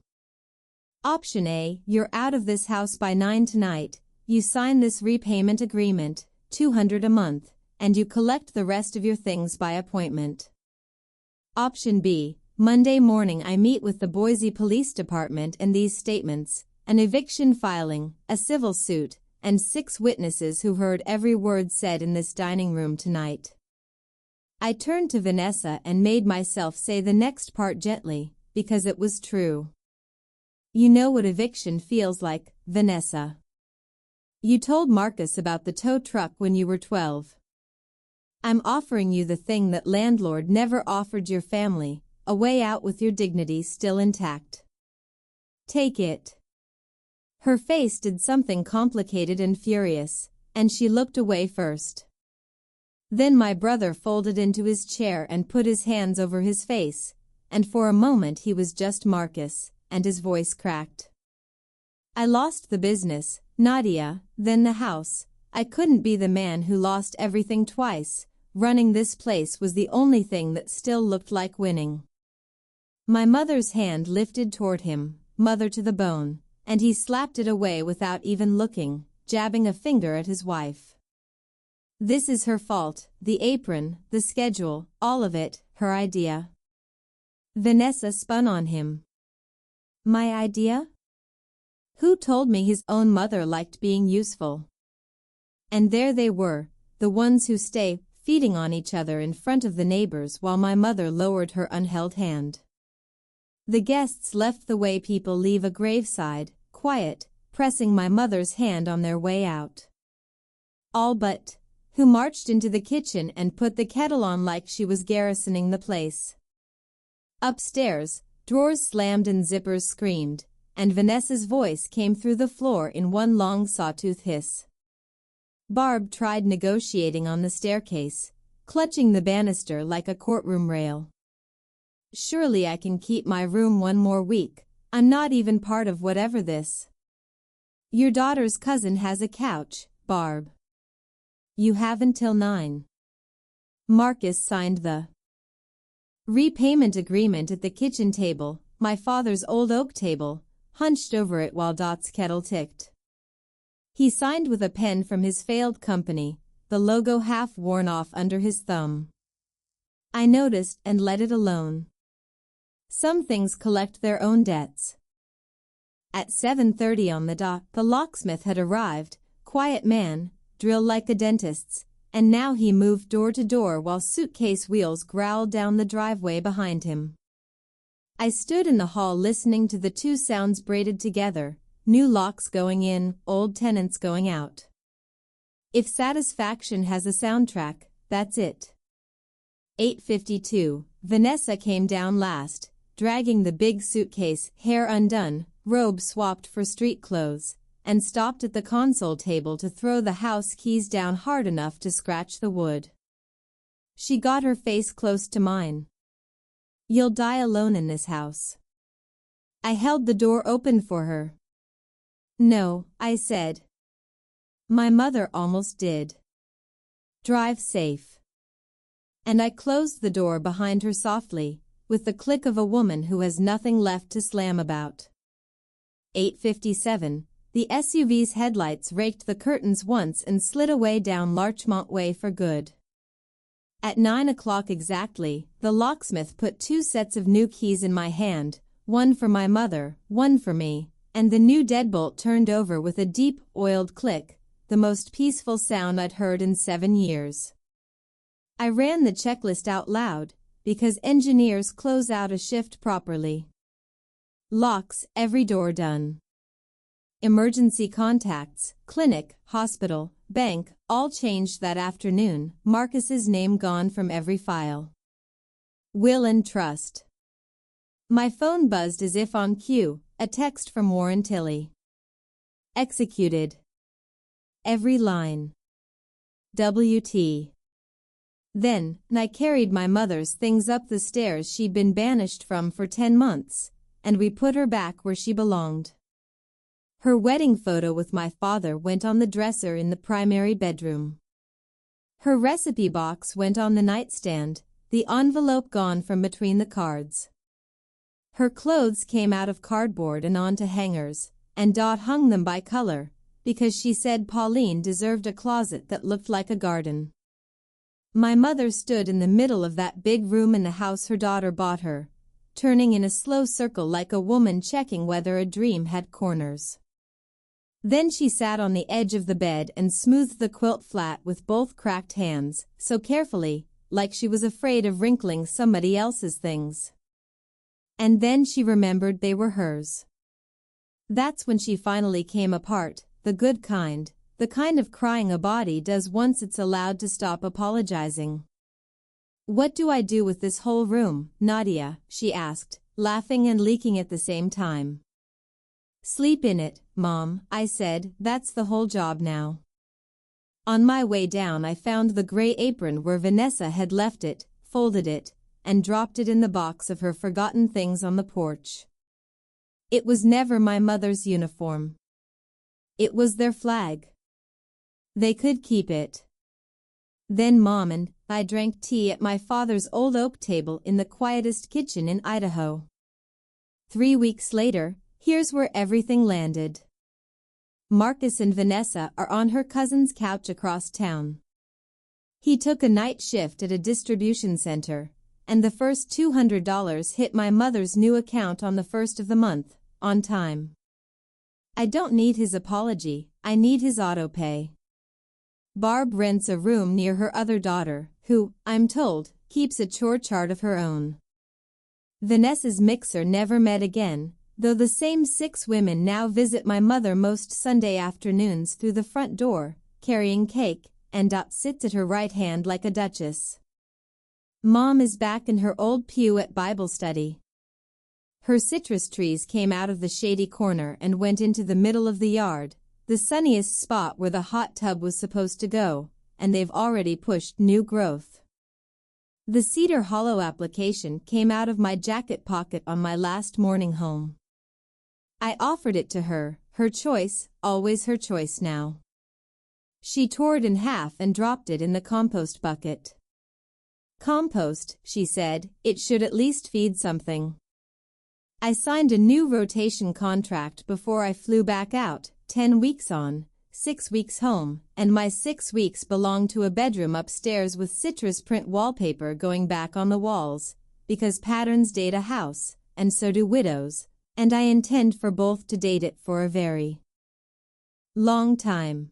Option A, you're out of this house by 9 tonight, you sign this repayment agreement, $200 a month, and you collect the rest of your things by appointment. Option B, Monday morning I meet with the Boise Police Department and these statements, an eviction filing, a civil suit, and 6 witnesses who heard every word said in this dining room tonight. I turned to Vanessa and made myself say the next part gently, because it was true. You know what eviction feels like, Vanessa. You told Marcus about the tow truck when you were 12. I'm offering you the thing that landlord never offered your family, a way out with your dignity still intact. Take it. Her face did something complicated and furious, and she looked away first. Then my brother folded into his chair and put his hands over his face, and for a moment he was just Marcus, and his voice cracked. I lost the business, Nadia, then the house. I couldn't be the man who lost everything twice. Running this place was the only thing that still looked like winning. My mother's hand lifted toward him, mother to the bone, and he slapped it away without even looking, jabbing a finger at his wife. This is her fault, the apron, the schedule, all of it, her idea. Vanessa spun on him. My idea? Who told me his own mother liked being useful? And there they were, the ones who stay, feeding on each other in front of the neighbors while my mother lowered her unheld hand. The guests left the way people leave a graveside, quiet, pressing my mother's hand on their way out. All but, who marched into the kitchen and put the kettle on like she was garrisoning the place. Upstairs, drawers slammed and zippers screamed, and Vanessa's voice came through the floor in one long sawtooth hiss. Barb tried negotiating on the staircase, clutching the banister like a courtroom rail. Surely I can keep my room one more week. I'm not even part of whatever this. Your daughter's cousin has a couch, Barb. You have until 9. Marcus signed the repayment agreement at the kitchen table, my father's old oak table, hunched over it while Dot's kettle ticked. He signed with a pen from his failed company, the logo half worn off under his thumb. I noticed and let it alone. Some things collect their own debts. At 7:30 on the dot, the locksmith had arrived, quiet man, drill like a dentist's, and now he moved door to door while suitcase wheels growled down the driveway behind him. I stood in the hall listening to the two sounds braided together, new locks going in, old tenants going out. If satisfaction has a soundtrack, that's it. 8:52, Vanessa came down last, dragging the big suitcase, hair undone, robe swapped for street clothes, and stopped at the console table to throw the house keys down hard enough to scratch the wood. She got her face close to mine. You'll die alone in this house. I held the door open for her. No, I said. My mother almost did. Drive safe. And I closed the door behind her softly, with the click of a woman who has nothing left to slam about. 8:57, the SUV's headlights raked the curtains once and slid away down Larchmont Way for good. At 9 o'clock exactly, the locksmith put 2 sets of new keys in my hand, one for my mother, one for me, and the new deadbolt turned over with a deep, oiled click, the most peaceful sound I'd heard in 7 years. I ran the checklist out loud, because engineers close out a shift properly. Locks, every door done. Emergency contacts, clinic, hospital, bank, all changed that afternoon, Marcus's name gone from every file. Will and trust. My phone buzzed as if on cue, a text from Warren Tilley. Executed. Every line. WT. Then, I carried my mother's things up the stairs she'd been banished from for 10 months, and we put her back where she belonged. Her wedding photo with my father went on the dresser in the primary bedroom. Her recipe box went on the nightstand, the envelope gone from between the cards. Her clothes came out of cardboard and onto hangers, and Dot hung them by color, because she said Pauline deserved a closet that looked like a garden. My mother stood in the middle of that big room in the house her daughter bought her, turning in a slow circle like a woman checking whether a dream had corners. Then she sat on the edge of the bed and smoothed the quilt flat with both cracked hands, so carefully, like she was afraid of wrinkling somebody else's things. And then she remembered they were hers. That's when she finally came apart, the good kind, the kind of crying a body does once it's allowed to stop apologizing. What do I do with this whole room, Nadia? She asked, laughing and leaking at the same time. Sleep in it, Mom, I said, that's the whole job now. On my way down I found the gray apron where Vanessa had left it, folded it, and dropped it in the box of her forgotten things on the porch. It was never my mother's uniform. It was their flag. They could keep it. Then Mom and I drank tea at my father's old oak table in the quietest kitchen in Idaho. 3 weeks later, here's where everything landed. Marcus and Vanessa are on her cousin's couch across town. He took a night shift at a distribution center, and the first $200 hit my mother's new account on the 1st of the month, on time. I don't need his apology, I need his auto-pay. Barb rents a room near her other daughter, who, I'm told, keeps a chore chart of her own. Vanessa's mixer never met again, Though the same 6 women now visit my mother most Sunday afternoons through the front door, carrying cake, and Dot sits at her right hand like a duchess. Mom is back in her old pew at Bible study. Her citrus trees came out of the shady corner and went into the middle of the yard, the sunniest spot where the hot tub was supposed to go, and they've already pushed new growth. The Cedar Hollow application came out of my jacket pocket on my last morning home. I offered it to her, her choice, always her choice now. She tore it in half and dropped it in the compost bucket. Compost, she said, it should at least feed something. I signed a new rotation contract before I flew back out, 10 weeks on, 6 weeks home, and my 6 weeks belonged to a bedroom upstairs with citrus print wallpaper going back on the walls, because patterns date a house, and so do widows, and I intend for both to date it for a very long time.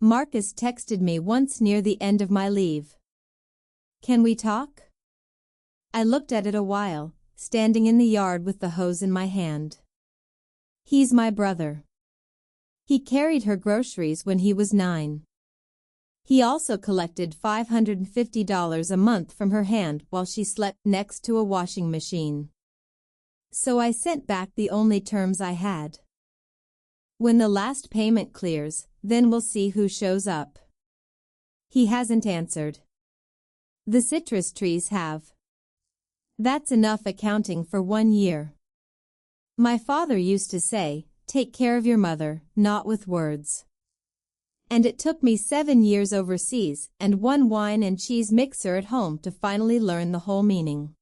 Marcus texted me once near the end of my leave. Can we talk? I looked at it a while, standing in the yard with the hose in my hand. He's my brother. He carried her groceries when he was 9. He also collected $550 a month from her hand while she slept next to a washing machine. So I sent back the only terms I had. When the last payment clears, then we'll see who shows up. He hasn't answered. The citrus trees have. That's enough accounting for 1 year. My father used to say, take care of your mother, not with words. And it took me 7 years overseas and 1 wine and cheese mixer at home to finally learn the whole meaning.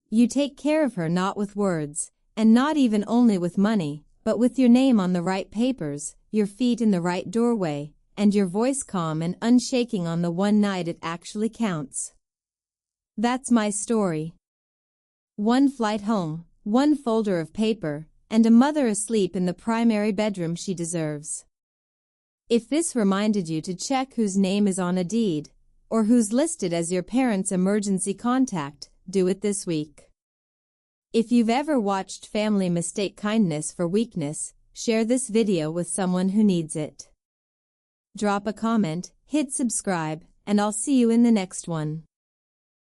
You take care of her not with words, and not even only with money, but with your name on the right papers, your feet in the right doorway, and your voice calm and unshaking on the one night it actually counts. That's my story. 1 flight home, 1 folder of paper, and a mother asleep in the primary bedroom she deserves. If this reminded you to check whose name is on a deed, or who's listed as your parents' emergency contact, do it this week. If you've ever watched family mistake kindness for weakness, share this video with someone who needs it. Drop a comment, hit subscribe, and I'll see you in the next one.